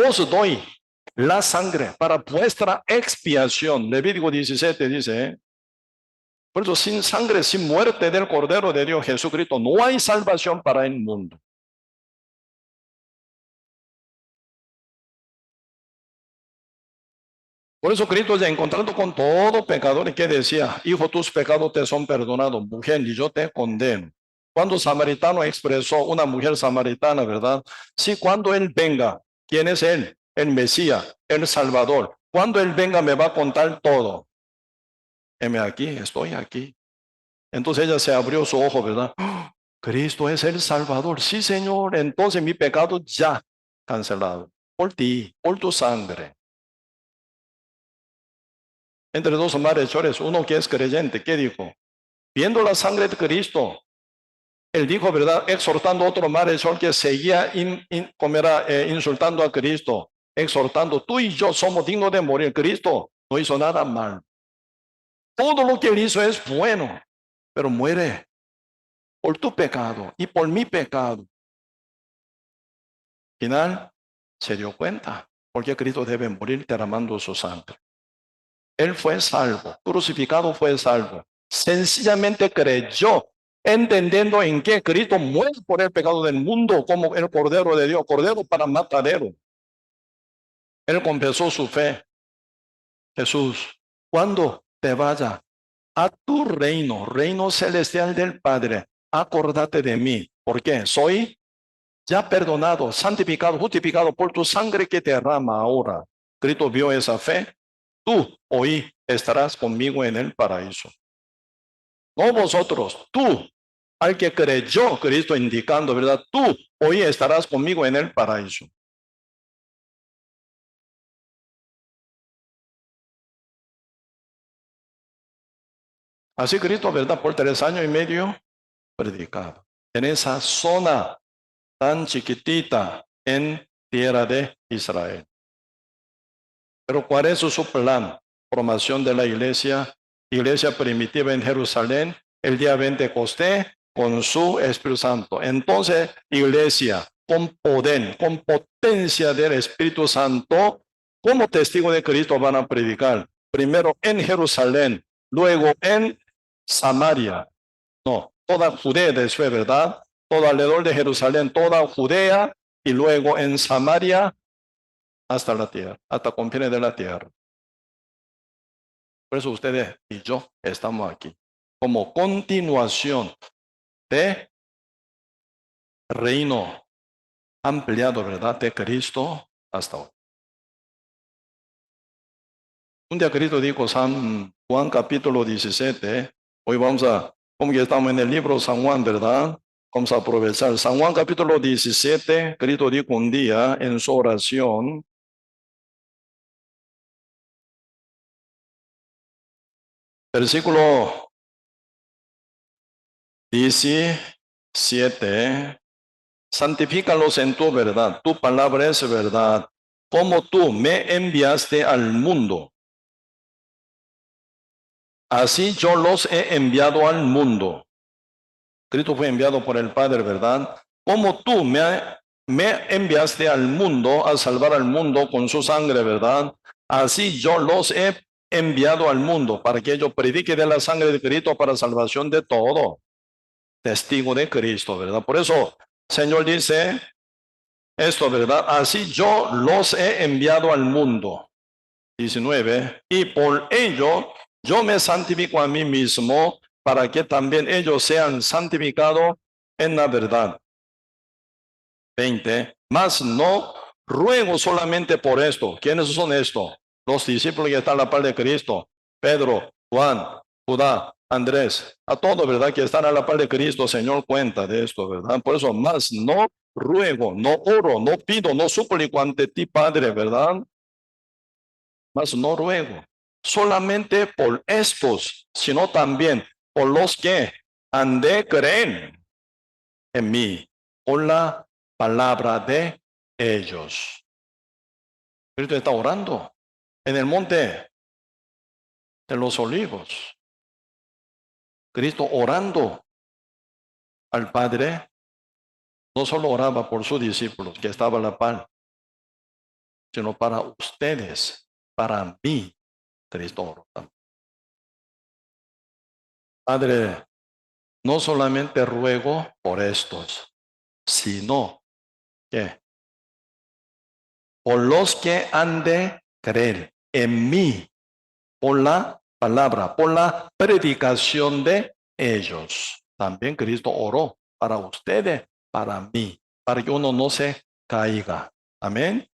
Os doy la sangre para vuestra expiación. Levítico 17 dice, por eso sin sangre, sin muerte del Cordero de Dios Jesucristo, no hay salvación para el mundo. Por eso Cristo, ya encontrando con todo pecador, que decía, hijo, tus pecados te son perdonados, mujer, y yo te condeno. Cuando samaritano expresó, una mujer samaritana, ¿verdad? Sí, cuando Él venga, ¿quién es Él? El Mesías, el Salvador. Cuando Él venga me va a contar todo. Heme aquí, estoy aquí. Entonces ella se abrió su ojo, ¿verdad? ¡Oh! Cristo es el Salvador. Sí, Señor. Entonces mi pecado ya cancelado. Por ti, por tu sangre. Entre dos malhechores, uno que es creyente, ¿qué dijo? Viendo la sangre de Cristo, él dijo, ¿verdad? Exhortando a otro malhechor que seguía insultando a Cristo, exhortando, tú y yo somos dignos de morir. Cristo no hizo nada mal. Todo lo que él hizo es bueno, pero muere por tu pecado y por mi pecado. Al final se dio cuenta, porque Cristo debe morir derramando su sangre. Él fue salvo, crucificado fue salvo. Sencillamente creyó, entendiendo en que Cristo muere por el pecado del mundo como el Cordero de Dios, Cordero para matadero. Él confesó su fe. Jesús, cuando te vaya a tu reino, reino celestial del Padre, acordate de mí. ¿Por qué? Soy ya perdonado, santificado, justificado por tu sangre que te derrama ahora. Cristo vio esa fe. Tú hoy estarás conmigo en el paraíso. No vosotros, tú, al que creyó, Cristo indicando, ¿verdad? Tú hoy estarás conmigo en el paraíso. Así Cristo, ¿verdad? Por 3 años y medio predicado. En esa zona tan chiquitita en tierra de Israel. Pero ¿cuál es su plan? Formación de la iglesia primitiva en Jerusalén, el día Pentecostés, con su Espíritu Santo. Entonces, iglesia con poder, con potencia del Espíritu Santo, como testigo de Cristo van a predicar. Primero en Jerusalén, luego en Samaria. No, toda Judea después, ¿verdad? Todo alrededor de Jerusalén, toda Judea, y luego en Samaria hasta la tierra, hasta confines de la tierra. Por eso ustedes y yo estamos aquí, como continuación de reino ampliado, ¿verdad? De Cristo hasta hoy. Un día Cristo dijo, San Juan capítulo 17, hoy como que estamos en el libro San Juan, ¿verdad? Vamos a aprovechar. San Juan capítulo 17, Cristo dijo un día en su oración, versículo 17, santifícalos en tu verdad. Tu palabra es verdad. Como tú me enviaste al mundo, así yo los he enviado al mundo. Cristo fue enviado por el Padre, ¿verdad? Como tú me enviaste al mundo a salvar al mundo con su sangre, ¿verdad? Así yo los he enviado al mundo para que ellos prediquen de la sangre de Cristo para salvación de todo. Testigo de Cristo, ¿verdad? Por eso, Señor dice esto, ¿verdad? Así yo los he enviado al mundo. 19. Y por ello yo me santifico a mí mismo para que también ellos sean santificados en la verdad. 20. Mas no ruego solamente por esto. ¿Quiénes son estos? Los discípulos que están a la par de Cristo. Pedro, Juan, Judá, Andrés. A todos, ¿verdad? Que están a la par de Cristo. Señor cuenta de esto, ¿verdad? Por eso, más no ruego, no oro, no pido, no suplico ante ti, Padre, ¿verdad? Mas no ruego solamente por estos, sino también por los que han de creer en mí, por la palabra de ellos. Cristo está orando en el monte de los olivos. Cristo orando al Padre, no solo oraba por sus discípulos que estaban a la par, sino para ustedes, para mí, Cristo oró. Padre, no solamente ruego por estos, sino que por los que han de creer en mí, por la palabra, por la predicación de ellos. También Cristo oró para ustedes, para mí, para que uno no se caiga. Amén.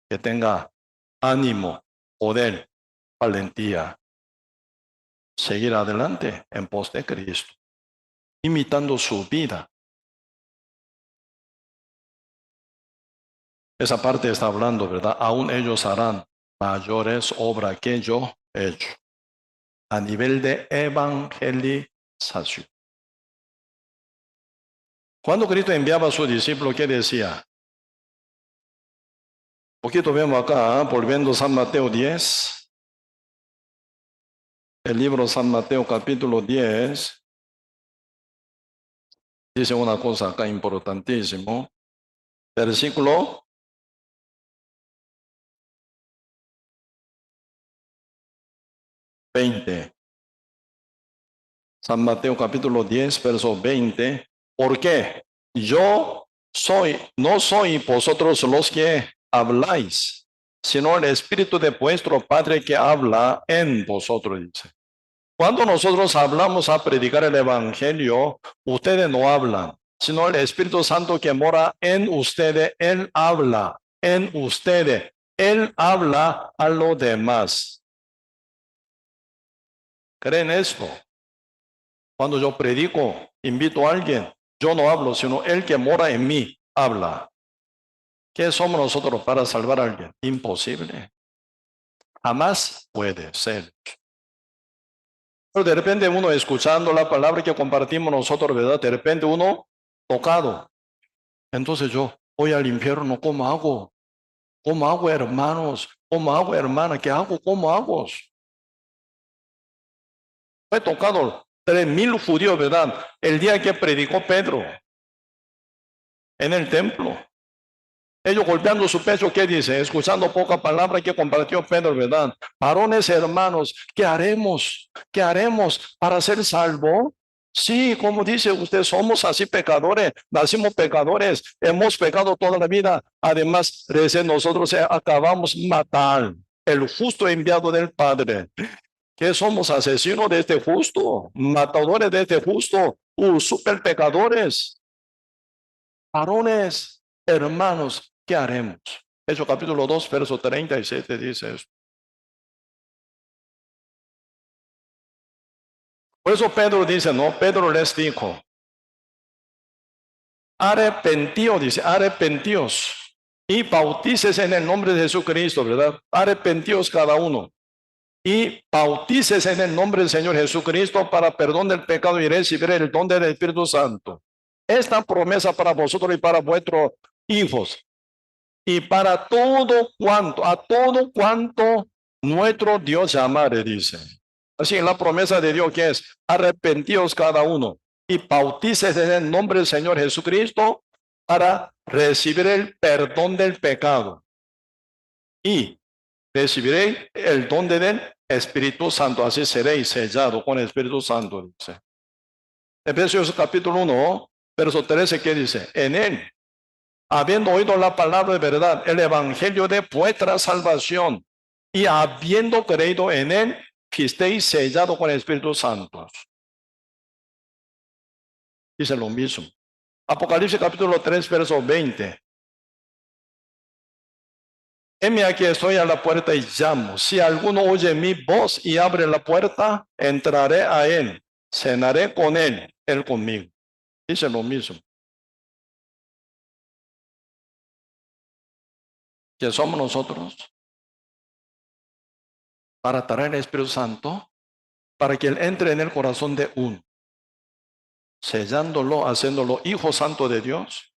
Que tenga ánimo, poder, valentía. Seguir adelante en pos de Cristo, imitando su vida. Esa parte está hablando, ¿verdad? Aún ellos harán mayores obras que yo he hecho. A nivel de evangelización. Cuando Cristo enviaba a sus discípulos, ¿qué decía? Poquito vemos acá, volviendo a San Mateo 10. El libro San Mateo capítulo 10. Dice una cosa acá importantísimo. Versículo 20. San Mateo capítulo 10, verso 20. ¿Por qué? No soy vosotros los que habláis, sino el Espíritu de vuestro Padre que habla en vosotros, dice. Cuando nosotros hablamos a predicar el Evangelio, ustedes no hablan, sino el Espíritu Santo que mora en ustedes, Él habla en ustedes, Él habla a los demás. ¿Creen esto? Cuando yo predico, invito a alguien, yo no hablo, sino el que mora en mí habla. ¿Qué somos nosotros para salvar a alguien? Imposible. Jamás puede ser. Pero de repente uno escuchando la palabra que compartimos nosotros, ¿verdad? De repente uno tocado. Entonces yo voy al infierno, ¿cómo hago? ¿Cómo hago, hermanos? ¿Cómo hago, hermana? ¿Qué hago? ¿Cómo hago? Fue tocado 3,000 judíos, ¿verdad? El día que predicó Pedro en el templo. Ellos golpeando su pecho, ¿qué dice? Escuchando poca palabra que compartió Pedro, ¿verdad? Varones hermanos, ¿qué haremos? ¿Qué haremos para ser salvos? Sí, como dice usted, somos así pecadores, nacimos pecadores, hemos pecado toda la vida. Además, nosotros acabamos matar el justo enviado del Padre. ¿Qué somos? Asesinos de este justo, matadores de este justo, super pecadores. Varones hermanos, ¿qué haremos? Hechos capítulo 2, verso 37 dice esto. Por eso Pedro dice, no, Pedro les dijo, arrepentíos, dice, arrepentíos y bautícese en el nombre de Jesucristo, ¿verdad? Arrepentíos cada uno y bautícese en el nombre del Señor Jesucristo para perdón del pecado y recibir el don del Espíritu Santo. esta promesa para vosotros y para vuestros hijos, y para a todo cuanto nuestro Dios llamare, dice. Así la promesa de Dios que es, arrepentíos cada uno y bautícese en el nombre del Señor Jesucristo para recibir el perdón del pecado y recibiréis el don del Espíritu Santo, así seréis sellados con el Espíritu Santo, dice. Efesios capítulo 1, verso 13, ¿qué dice? En él, habiendo oído la palabra de verdad, el evangelio de vuestra salvación, y habiendo creído en él, que estéis sellados con el Espíritu Santo. Dice lo mismo. Apocalipsis capítulo 3, verso 20. Heme aquí estoy a la puerta y llamo. Si alguno oye mi voz y abre la puerta, entraré a él, cenaré con él conmigo. Dice lo mismo. ¿Quién somos nosotros? Para traer el Espíritu Santo, para que él entre en el corazón de uno, sellándolo, haciéndolo hijo santo de Dios.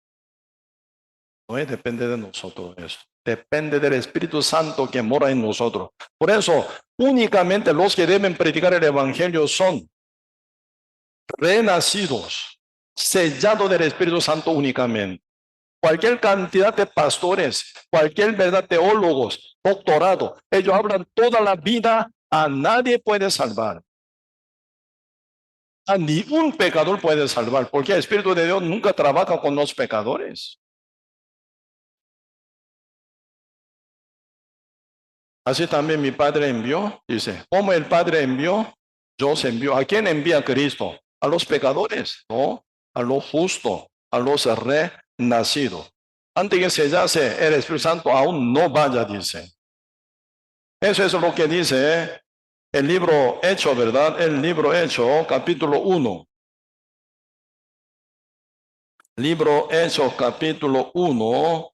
No depende de nosotros eso. Depende del Espíritu Santo que mora en nosotros. Por eso, únicamente los que deben predicar el Evangelio son renacidos, sellados del Espíritu Santo únicamente. Cualquier cantidad de pastores, cualquier verdad teólogos, doctorado, ellos hablan toda la vida, a nadie puede salvar. A ningún pecador puede salvar, porque el Espíritu de Dios nunca trabaja con los pecadores. Así también mi Padre envió, dice, como el Padre envió, Dios envió. ¿A quién envía Cristo? A los pecadores, no, a los justos, a los renacidos. Antes que sellase el Espíritu Santo, aún no vaya, dice. Eso es lo que dice el libro Hecho, ¿verdad? El libro Hecho, capítulo 1. Libro Hecho, capítulo 1,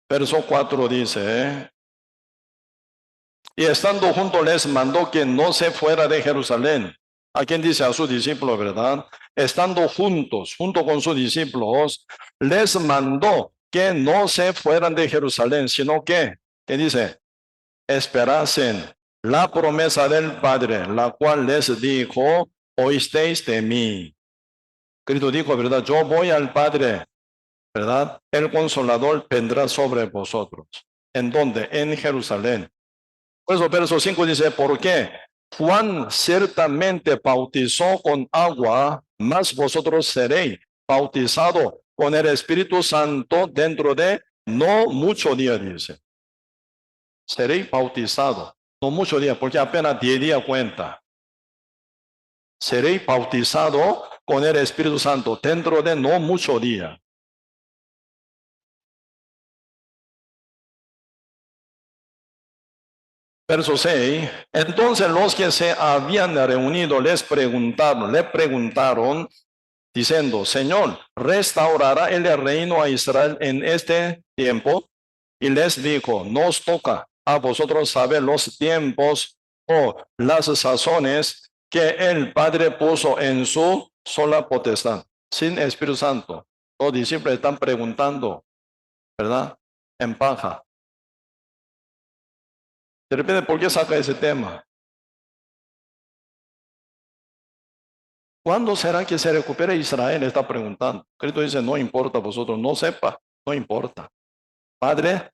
verso 4 dice, y estando juntos les mandó que no se fuera de Jerusalén. ¿A quién dice? A sus discípulos, ¿verdad? Estando junto con sus discípulos, les mandó que no se fueran de Jerusalén, sino que, ¿qué dice? Esperasen la promesa del Padre, la cual les dijo, oísteis de mí. Cristo dijo, ¿verdad? Yo voy al Padre, ¿verdad? El Consolador vendrá sobre vosotros. ¿En dónde? En Jerusalén. Por eso, verso 5 dice, ¿por qué? Juan ciertamente bautizó con agua, mas vosotros seréis bautizados con el Espíritu Santo dentro de no mucho día, dice. Seréis bautizados, no mucho día, porque apenas 10 días cuenta. Seréis bautizados con el Espíritu Santo dentro de no mucho día. Verso 6, entonces los que se habían reunido le preguntaron, diciendo, Señor, ¿restaurará el reino a Israel en este tiempo? Y les dijo, no os toca a vosotros saber los tiempos o las sazones que el Padre puso en su sola potestad, sin Espíritu Santo. Los discípulos están preguntando, ¿verdad? En paja. De repente, ¿por qué saca ese tema? ¿Cuándo será que se recupere Israel? Está preguntando. Cristo dice, no importa vosotros, no sepa, no importa. Padre,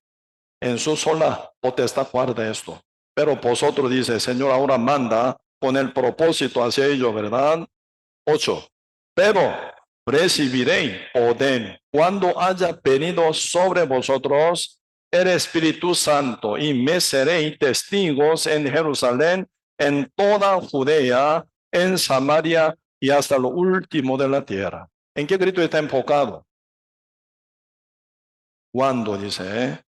en su sola potestad guarda esto. Pero vosotros, dice, Señor, ahora manda con el propósito hacia ellos, ¿verdad? 8. Pero recibiréis poder cuando haya venido sobre vosotros el Espíritu Santo y me seréis testigos en Jerusalén, en toda Judea, en Samaria y hasta lo último de la tierra. ¿En qué Cristo está enfocado? ¿Cuándo? Dice,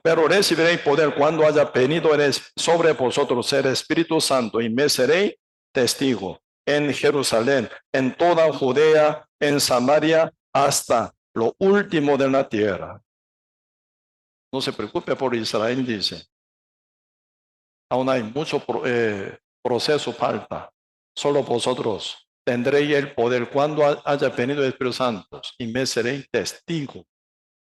pero recibiréis poder cuando haya venido sobre vosotros el Espíritu Santo y me seréis testigo en Jerusalén, en toda Judea, en Samaria, hasta lo último de la tierra. No se preocupe por Israel, dice. Aún hay mucho proceso falta. solo vosotros tendréis el poder cuando haya venido el Espíritu Santo y me seréis testigo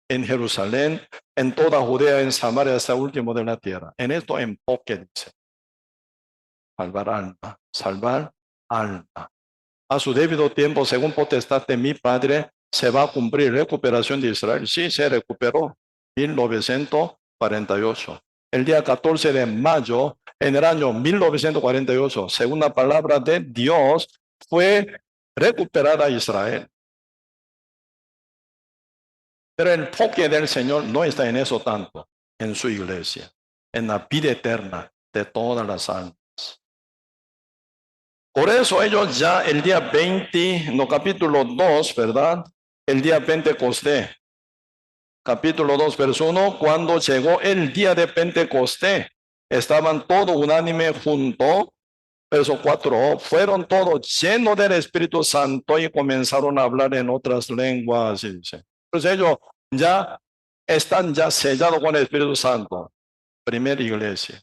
en Jerusalén, en toda Judea, en Samaria, hasta el último de la tierra. En esto enfoque, dice, salvar alma, salvar alma. A su debido tiempo, según potestad de mi Padre, se va a cumplir recuperación de Israel. Sí, se recuperó 1948. El día 14 de mayo, en el año 1948, según la palabra de Dios, fue recuperada Israel. Pero el enfoque del Señor no está en eso tanto, en su iglesia, en la vida eterna de todas las almas. Por eso ellos ya el día 20, no, capítulo 2, ¿verdad? El día Pentecostés, capítulo 2, verso 1, cuando llegó el día de Pentecostés, estaban todos unánime juntos. Verso 4, fueron todos llenos del Espíritu Santo y comenzaron a hablar en otras lenguas. Dice. Pues ellos ya están ya sellados con el Espíritu Santo. Primera iglesia.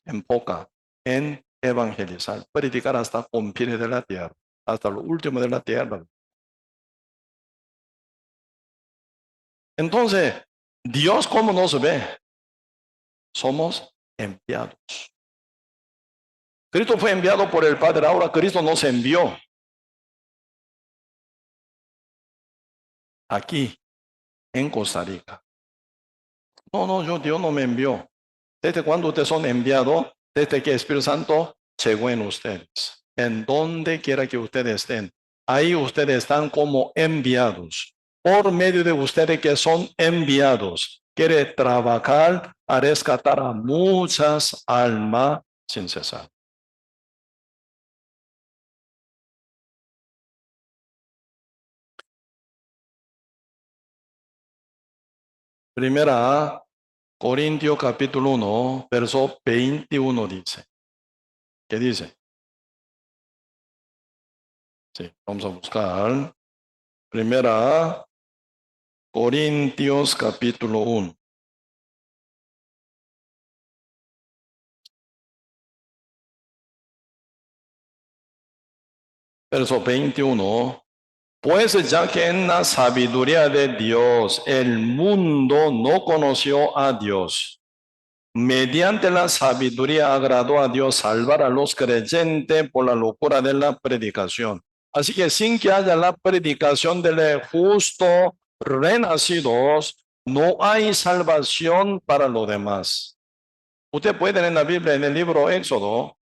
Enfoca en evangelizar, predicar hasta confines de la tierra, hasta lo último de la tierra. Entonces, Dios, ¿cómo nos ve? Somos enviados. Cristo fue enviado por el Padre, ahora Cristo nos envió. Aquí, en Costa Rica. No, Dios no me envió. ¿Desde cuándo ustedes son enviados? Desde que el Espíritu Santo llegó en ustedes. En donde quiera que ustedes estén. Ahí ustedes están como enviados. Por medio de ustedes que son enviados. Quiere trabajar a rescatar a muchas almas sin cesar. Primera Corintios capítulo 1, verso 21 dice. ¿Qué dice? Sí, vamos a buscar. Primera Corintios capítulo 1. Verso 21. Pues ya que en la sabiduría de Dios el mundo no conoció a Dios, mediante la sabiduría agradó a Dios salvar a los creyentes por la locura de la predicación. Así que sin que haya la predicación del justo renacidos, no hay salvación para los demás. Usted puede leer en la Biblia, en el libro Éxodo,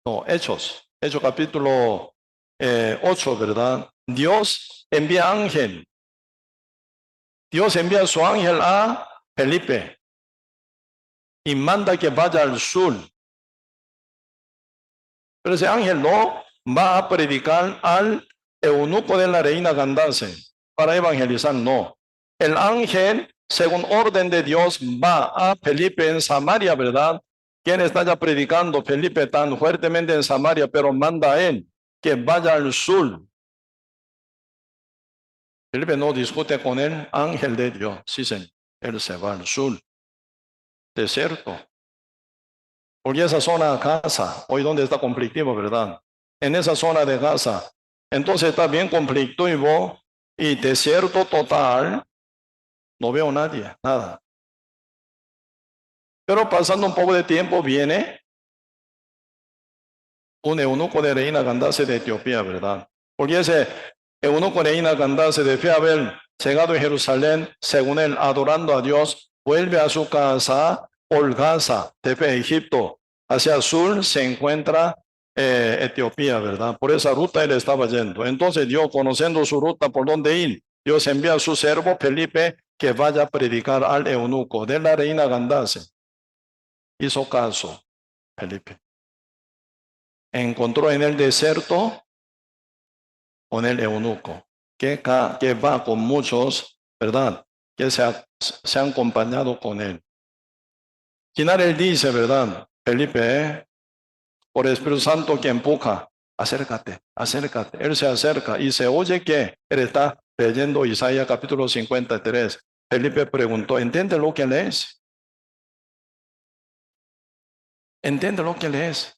no, Hechos capítulo 8, ¿verdad? Dios envía ángel. Dios envía su ángel a Felipe y manda que vaya al sur. Pero ese ángel no va a predicar al eunuco de la reina Candace para evangelizar, no. El ángel, según orden de Dios, va a Felipe en Samaria, ¿verdad? ¿Quién está ya predicando? Felipe tan fuertemente en Samaria, pero manda a él que vaya al sur. Felipe no discute con el ángel de Dios. Sí, señor. Él se va al sur. Desierto. Porque esa zona de Gaza, hoy donde está conflictivo, ¿verdad? En esa zona de Gaza. Entonces está bien conflictivo y desierto total. No veo nadie, nada. Pero pasando un poco de tiempo viene un eunuco de reina Candace de Etiopía, ¿verdad? Porque ese eunuco de reina Candace de haber llegado a Jerusalén, según él, adorando a Dios, vuelve a su casa por Gaza, de Egipto. Hacia el sur se encuentra Etiopía, ¿verdad? Por esa ruta él estaba yendo. Entonces Dios, conociendo su ruta por dónde ir, Dios envía a su servo Felipe que vaya a predicar al eunuco de la reina Candace. Hizo caso, Felipe. Encontró en el desierto con el eunuco, que va con muchos, ¿verdad? Que se han acompañado con él. Final él dice, ¿verdad? Felipe, por el Espíritu Santo que empuja, acércate, acércate. Él se acerca y se oye que él está leyendo Isaías capítulo 53. Felipe preguntó, ¿entiende lo que lees? ¿Entiende lo que lees?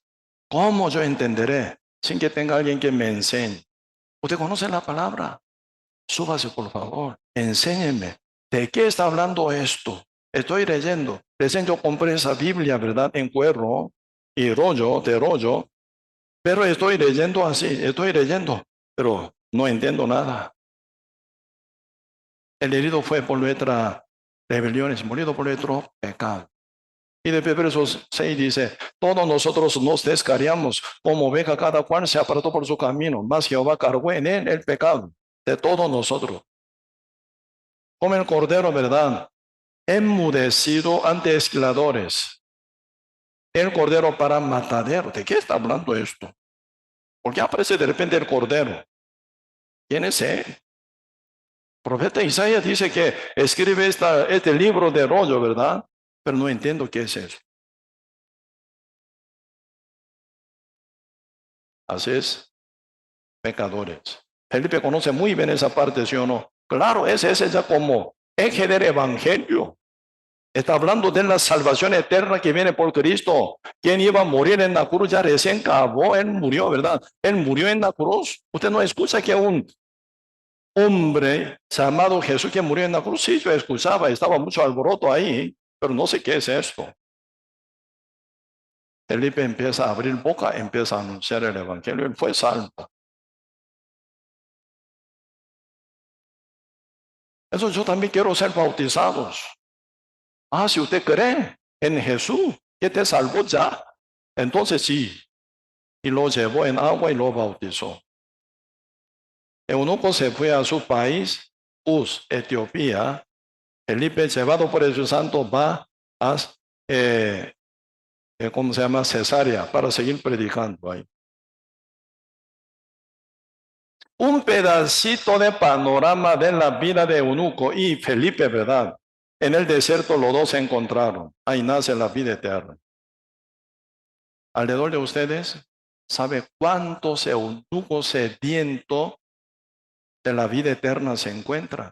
¿Cómo yo entenderé sin que tenga alguien que me enseñe? ¿Usted conoce la palabra? Súbase, por favor. Enséñeme. ¿De qué está hablando esto? Estoy leyendo. Recién yo compré esa Biblia, ¿verdad? En cuero y rollo, de rollo. Pero estoy leyendo así, estoy leyendo. Pero no entiendo nada. El herido fue por nuestras rebeliones, morido por nuestro pecado. Y de verso 6 dice, todos nosotros nos descarriamos, como oveja cada cual se apartó por su camino, mas Jehová cargó en él el pecado de todos nosotros. Como el cordero, ¿verdad? Enmudecido ante esquiladores. El cordero para matadero. ¿De qué está hablando esto? ¿Por qué aparece de repente el cordero? ¿Quién es él? El profeta Isaías dice que escribe este libro de rollo, ¿verdad? Pero no entiendo qué es eso. Así es, pecadores. Felipe conoce muy bien esa parte, ¿sí o no? Claro, ese es ya como eje del evangelio. Está hablando de la salvación eterna que viene por Cristo. Quien iba a morir en la cruz ya recién acabó, él murió, ¿verdad? Él murió en la cruz. Usted no escucha que un hombre llamado Jesús que murió en la cruz. Sí, yo escuchaba, estaba mucho alboroto ahí, pero no sé qué es esto. Felipe empieza a abrir boca, empieza a anunciar el evangelio. Él fue salvo. Eso yo también quiero ser bautizados. Ah, si usted cree en Jesús, que te salvó ya, entonces sí. Y lo llevó en agua y lo bautizó. Eunuco se fue a su país, Uz, Etiopía. Felipe, llevado por el Espíritu Santo, va a, ¿cómo se llama? Cesarea, para seguir predicando ahí. Un pedacito de panorama de la vida de Eunuco y Felipe, ¿verdad? En el desierto los dos se encontraron. Ahí nace la vida eterna. Alrededor de ustedes, ¿sabe cuántos eunucos sedientos de la vida eterna se encuentran?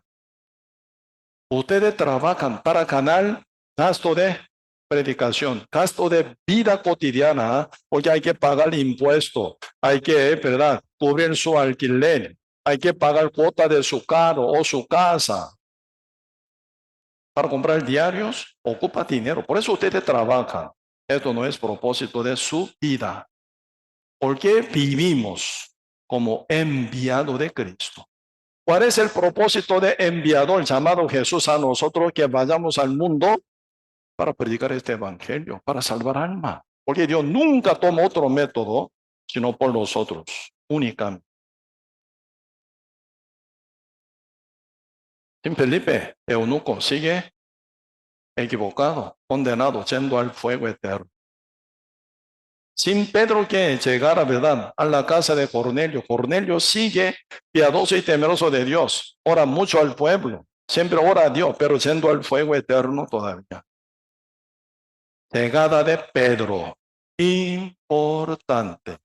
Ustedes trabajan para ganar gasto de predicación, gasto de vida cotidiana, porque hay que pagar impuestos, hay que, ¿verdad?, cubrir su alquiler, hay que pagar cuota de su carro o su casa. Para comprar diarios, ocupa dinero. Por eso ustedes trabajan. Esto no es propósito de su vida. Porque vivimos como enviado de Cristo. ¿Cuál es el propósito de enviador llamado Jesús a nosotros que vayamos al mundo para predicar este evangelio, para salvar alma? Porque Dios nunca toma otro método, sino por nosotros, únicamente. Sin Felipe, eunuco, sigue equivocado, condenado, yendo al fuego eterno. Sin Pedro que llegara, ¿verdad?, a la casa de Cornelio. Cornelio sigue piadoso y temeroso de Dios. Ora mucho al pueblo. Siempre ora a Dios, pero yendo al fuego eterno todavía. Llegada de Pedro. Importante.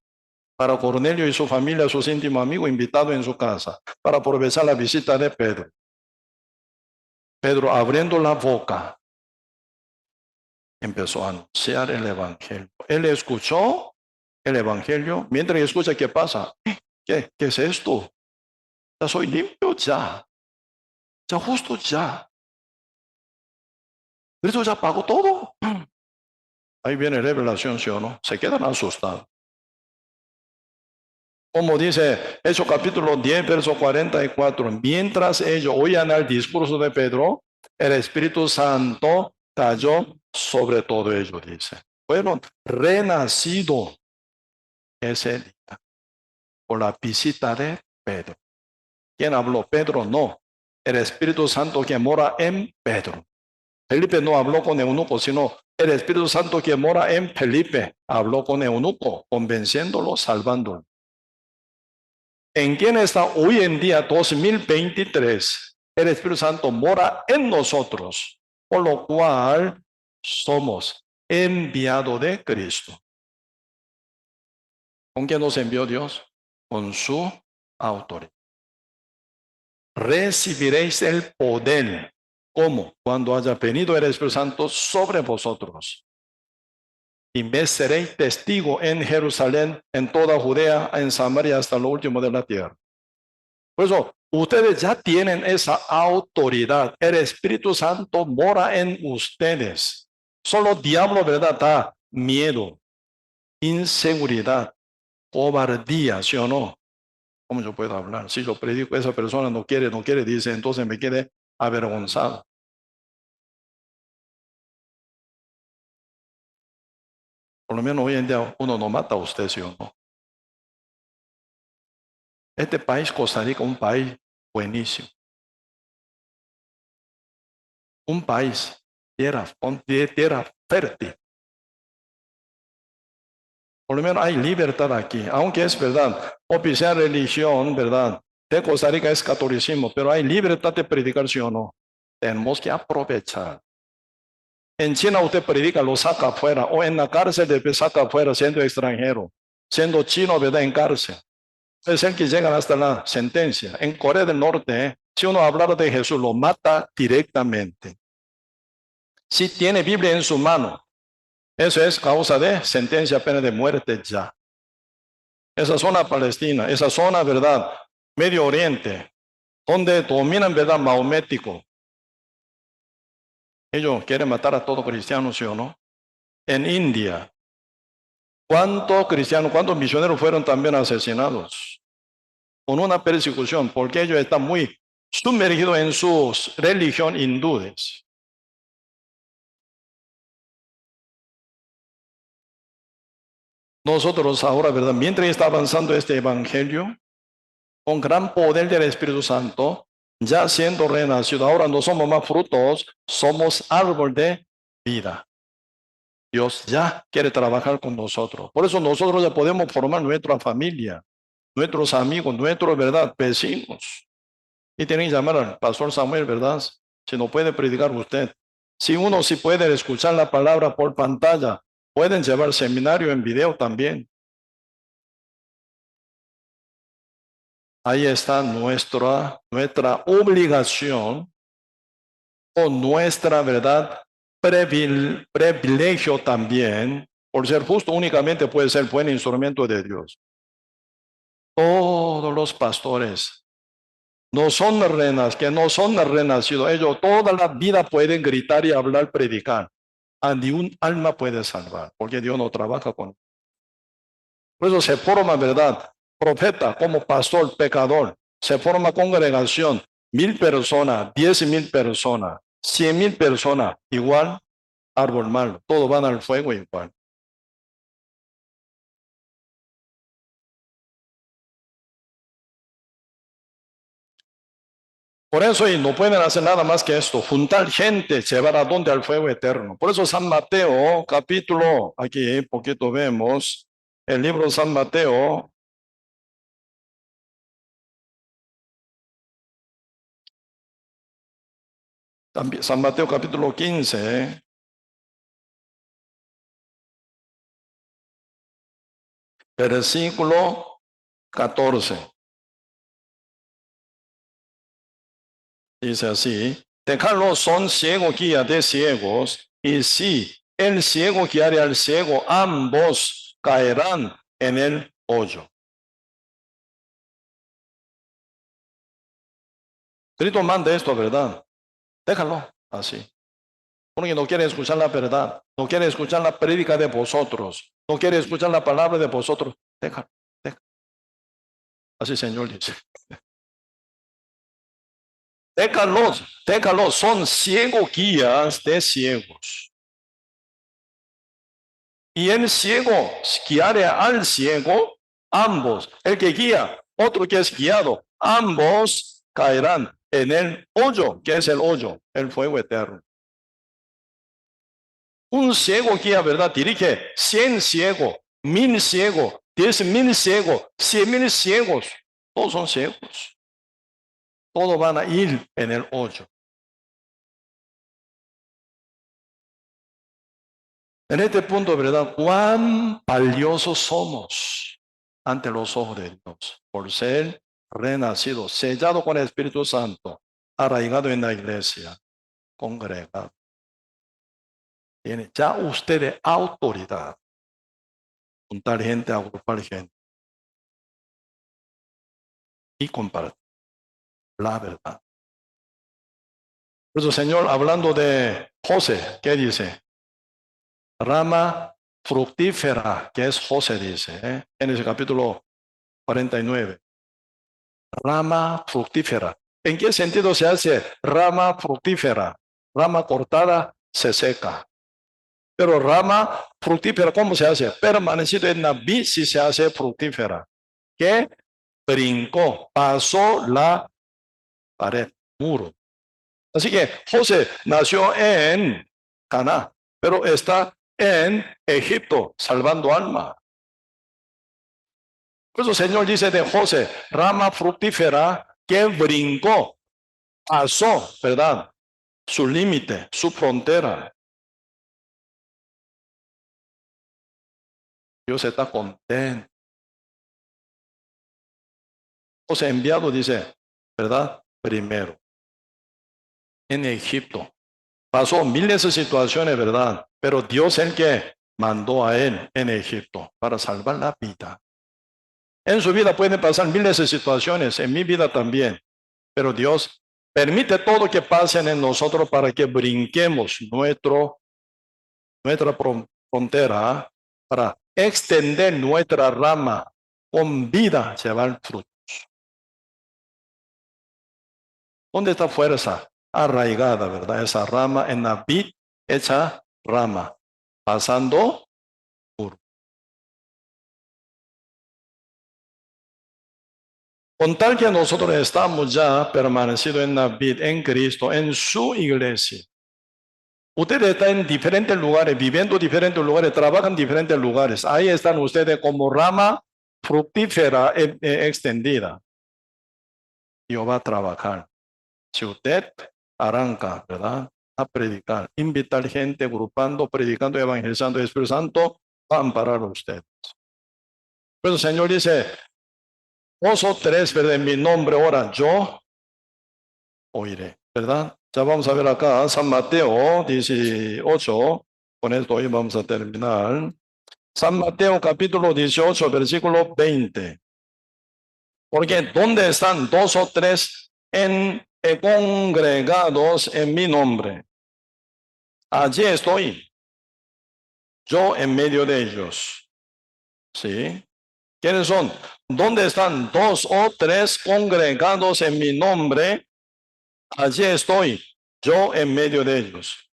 Para Cornelio y su familia, sus íntimos amigos, invitados en su casa, para aprovechar la visita de Pedro. Pedro, abriendo la boca, empezó a anunciar el evangelio. Él escuchó el evangelio. Mientras escucha, ¿qué pasa? ¿Qué es esto? Ya soy limpio, ya justo, ya. Cristo ya pagó todo. Ahí viene revelación, ¿sí o no? Se quedan asustados. Como dice Hechos capítulo 10, verso 44. Mientras ellos oían el discurso de Pedro, el Espíritu Santo cayó sobre todo ellos, dice. Fueron renacidos ese día por la visita de Pedro. ¿Quién habló? Pedro no. El Espíritu Santo que mora en Pedro. Felipe no habló con eunuco, sino el Espíritu Santo que mora en Felipe habló con eunuco, convenciéndolo, salvándolo. ¿En quién está hoy en día 2023? El Espíritu Santo mora en nosotros, por lo cual somos enviados de Cristo. ¿Con quién nos envió Dios? Con su autoridad. Recibiréis el poder. ¿Cómo? Cuando haya venido el Espíritu Santo sobre vosotros. y me seréis testigo en Jerusalén, en toda Judea, en Samaria, hasta lo último de la tierra. Por eso, ustedes ya tienen esa autoridad. El Espíritu Santo mora en ustedes. Solo diablo, ¿verdad? Da miedo, inseguridad, cobardía, ¿sí o no? ¿Cómo yo puedo hablar? Si yo predico, esa persona no quiere, dice, entonces me quede avergonzado. Por lo menos hoy en día uno no mata a usted, ¿sí o no? Este país, Costa Rica, un país buenísimo. Un país, tierra fértil. Por lo menos hay libertad aquí, aunque es verdad, oficial religión, ¿verdad? De Costa Rica es catolicismo, pero hay libertad de predicar, ¿sí o no? Tenemos que aprovechar. En China usted predica, lo saca afuera, o en la cárcel después saca afuera siendo extranjero, siendo chino, ¿verdad? En cárcel. Es el que llegan hasta la sentencia. En Corea del Norte, si uno hablara de Jesús, lo mata directamente. Si tiene Biblia en su mano, eso es causa de sentencia, pena de muerte ya. Esa zona palestina, esa zona, ¿verdad? Medio Oriente, donde dominan, ¿verdad? Mahomético. Ellos quieren matar a todo cristiano, ¿sí o no? En India, ¿cuántos cristianos, cuántos misioneros fueron también asesinados? Con una persecución, porque ellos están muy sumergidos en su religión hindúes. Nosotros ahora, ¿verdad? Mientras está avanzando este evangelio, con gran poder del Espíritu Santo, ya siendo renacido, ahora no somos más frutos, somos árbol de vida. Dios ya quiere trabajar con nosotros. Por eso nosotros ya podemos formar nuestra familia, nuestros amigos, nuestros, ¿verdad? Vecinos. Y tienen que llamar al pastor Samuel, ¿verdad? Si no puede predicar usted. Si uno sí puede escuchar la palabra por pantalla, pueden llevar seminario en video también. Ahí está nuestra obligación o nuestra, ¿verdad? Privilegio también, por ser justo únicamente puede ser buen instrumento de Dios. Todos los pastores no son renas, que no son renacidos. Ellos toda la vida pueden gritar y hablar, predicar. A ni un alma puede salvar, porque Dios no trabaja con. Por eso se forma, ¿verdad? Profeta como pastor, pecador. Se forma congregación, 1,000 personas, 10,000 personas, 100,000 personas, igual, árbol malo. Todos van al fuego igual. Por eso y no pueden hacer nada más que esto, juntar gente, llevar a donde al fuego eterno. Por eso San Mateo, capítulo, aquí poquito vemos, el libro de San Mateo, también, San Mateo capítulo 15, versículo 14. Dice así, dejadlos son ciego guía de ciegos, y si el ciego guiare al ciego, ambos caerán en el hoyo. Cristo manda esto, ¿verdad? Déjalo así. Porque no quiere escuchar la verdad, no quiere escuchar la prédica de vosotros, no quiere escuchar la palabra de vosotros. Déjalo, déjalo. Así Señor dice. Déjalos, son ciegos guías de ciegos. Y el ciego guiare al ciego, ambos, el que guía, otro que es guiado, ambos caerán en el hoyo, que es el hoyo, el fuego eterno. Un ciego guía, ¿verdad? Dirige 100 ciegos, 1,000 ciegos, 10,000 ciegos, 100,000 ciegos. Todos son ciegos. Todos van a ir en el hoyo. En este punto, ¿verdad? Cuán valiosos somos ante los ojos de Dios por ser renacido, sellado con el Espíritu Santo, arraigado en la iglesia, congregado. Tiene ya usted autoridad. juntar gente, agrupar gente y compartir la verdad. Por eso, Señor, hablando de José, ¿qué dice? Rama fructífera, que es José, dice, en el capítulo 49. Rama fructífera. ¿En qué sentido se hace rama fructífera? Rama cortada se seca. Pero rama fructífera, ¿cómo se hace? Permanecido en la vid si se hace fructífera. ¿Qué? Brincó, pasó la pared, muro. Así que José nació en Cana, pero está en Egipto, salvando alma. Por eso el Señor dice de José, rama fructífera que brincó, pasó, ¿verdad? Su límite, su frontera. Dios está contento. José enviado dice, ¿verdad? Primero, en Egipto. Pasó miles de situaciones, ¿verdad? Pero Dios es el que mandó a él en Egipto para salvar la vida. En su vida pueden pasar miles de situaciones, en mi vida también. Pero Dios permite todo que pase en nosotros para que brinquemos nuestra frontera, para extender nuestra rama con vida, llevar frutos. ¿Dónde está fuerza? Arraigada, ¿verdad? Esa rama en la vid, esa rama, pasando por. Con tal que nosotros estamos ya permanecidos en la vid, en Cristo, en su iglesia. Ustedes están en diferentes lugares, viviendo en diferentes lugares, trabajan en diferentes lugares. Ahí están ustedes como rama fructífera extendida. Dios va a trabajar. Si usted arranca, ¿verdad? A predicar, invitar gente, agrupando, predicando, evangelizando, el Espíritu Santo va a amparar a ustedes. Pero el Señor dice, 2 o 3, ¿verdad? En mi nombre, ahora yo oiré, ¿verdad? Ya vamos a ver acá, San Mateo 18, con esto hoy vamos a terminar. San Mateo capítulo 18, versículo 20. Porque ¿dónde están 2 o 3 congregados en mi nombre? Allí estoy, yo en medio de ellos. ¿Sí? ¿Quiénes son? ¿Dónde están 2 o 3 congregados en mi nombre? Allí estoy, yo en medio de ellos.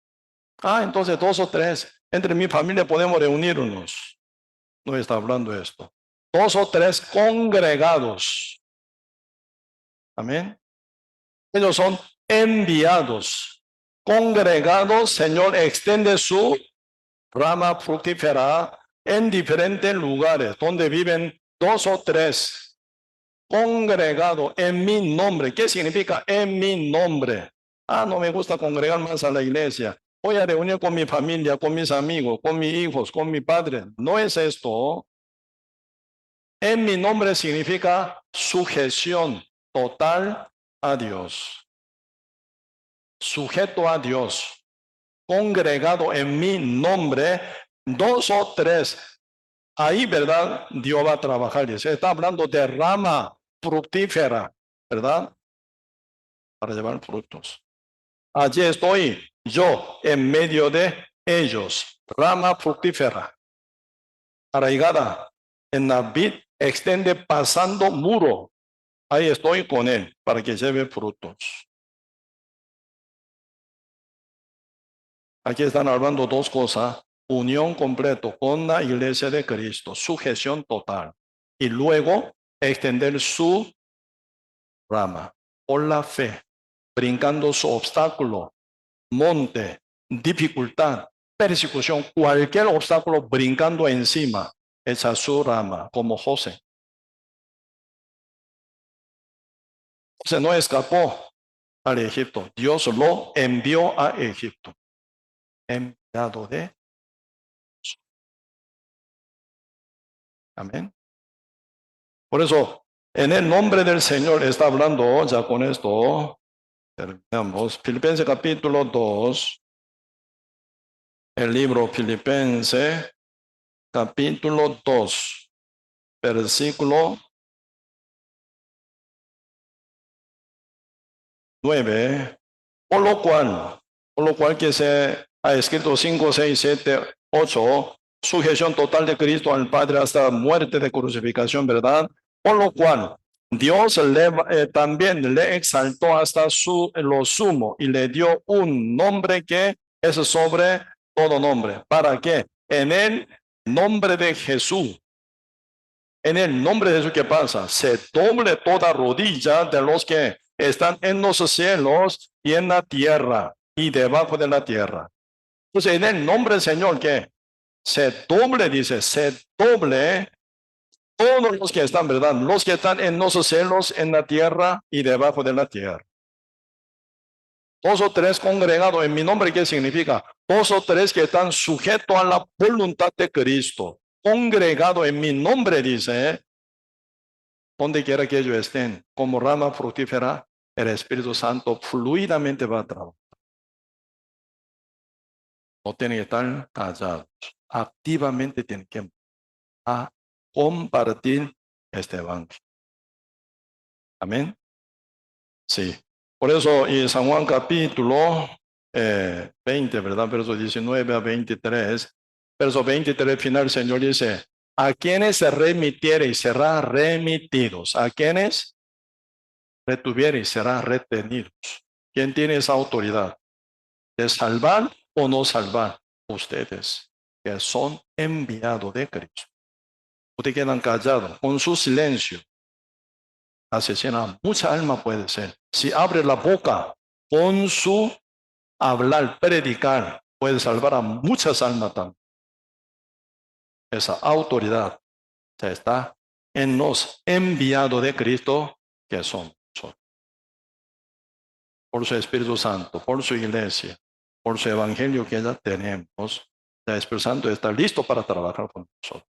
Entonces 2 o 3. Entre mi familia podemos reunirnos. No está hablando esto. 2 o 3 congregados. Amén. Ellos son enviados. Congregados, Señor extiende su rama fructífera en diferentes lugares donde viven 2 o 3 congregados en mi nombre. ¿Qué significa en mi nombre? No me gusta congregar más a la iglesia. Voy a reunir con mi familia, con mis amigos, con mis hijos, con mi padre. No es esto. En mi nombre significa sujeción total a Dios. Sujeto a Dios. Congregado en mi nombre, 2 o 3. Ahí, ¿verdad? Dios va a trabajar. Se está hablando de rama fructífera, ¿verdad? Para llevar frutos. Allí estoy yo en medio de ellos. Rama fructífera. Arraigada en la vid, extiende pasando muro. Ahí estoy con él para que lleve frutos. Aquí están hablando 2 cosas. Unión completo con la iglesia de Cristo. Sujeción total. Y luego extender su rama por la fe. Brincando su obstáculo, monte, dificultad, persecución, cualquier obstáculo brincando encima. Esa es su rama, como José. José no escapó al Egipto. Dios lo envió a Egipto. Enviado de. Amén. Por eso, en el nombre del Señor está hablando, ya con esto terminamos. Filipenses capítulo 2. El libro Filipenses capítulo 2, versículo 9, por lo cual que se ha escrito 5, 6, 7, 8, sujeción total de Cristo al Padre hasta muerte de crucificación, ¿verdad? Por lo cual Dios también le exaltó hasta lo sumo y le dio un nombre que es sobre todo nombre. ¿Para qué? En el nombre de Jesús. En el nombre de Jesús, ¿qué pasa? Se doble toda rodilla de los que están en los cielos y en la tierra y debajo de la tierra. Entonces, en el nombre del Señor, ¿qué? Se doble, dice, se doble todos los que están, ¿verdad? Los que están en los cielos, en la tierra y debajo de la tierra. 2 o 3 congregados en mi nombre, ¿qué significa? 2 o 3 que están sujetos a la voluntad de Cristo. Congregado en mi nombre, dice, donde quiera que ellos estén, como rama fructífera, el Espíritu Santo fluidamente va a trabajar. No tienen que estar callados. Activamente tienen que compartir este evangelio. Amén. Sí. Por eso, en San Juan capítulo 20, ¿verdad? Verso 19 a 23. Verso 23 final, el Señor dice, a quienes se remitiere será remitidos. A quienes retuviere será retenidos. ¿Quién tiene esa autoridad de salvar o no salvar? Ustedes, que son enviados de Cristo. Ustedes quedan callados con su silencio. Asesina mucha alma puede ser. Si abre la boca con su hablar, predicar, puede salvar a muchas almas también. Esa autoridad ya está en los enviados de Cristo que son. Por su Espíritu Santo, por su iglesia, por su evangelio que ya tenemos, el Espíritu Santo está listo para trabajar con nosotros.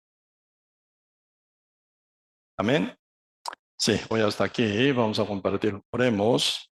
Amén. Sí, voy hasta aquí. Vamos a compartir. Oremos.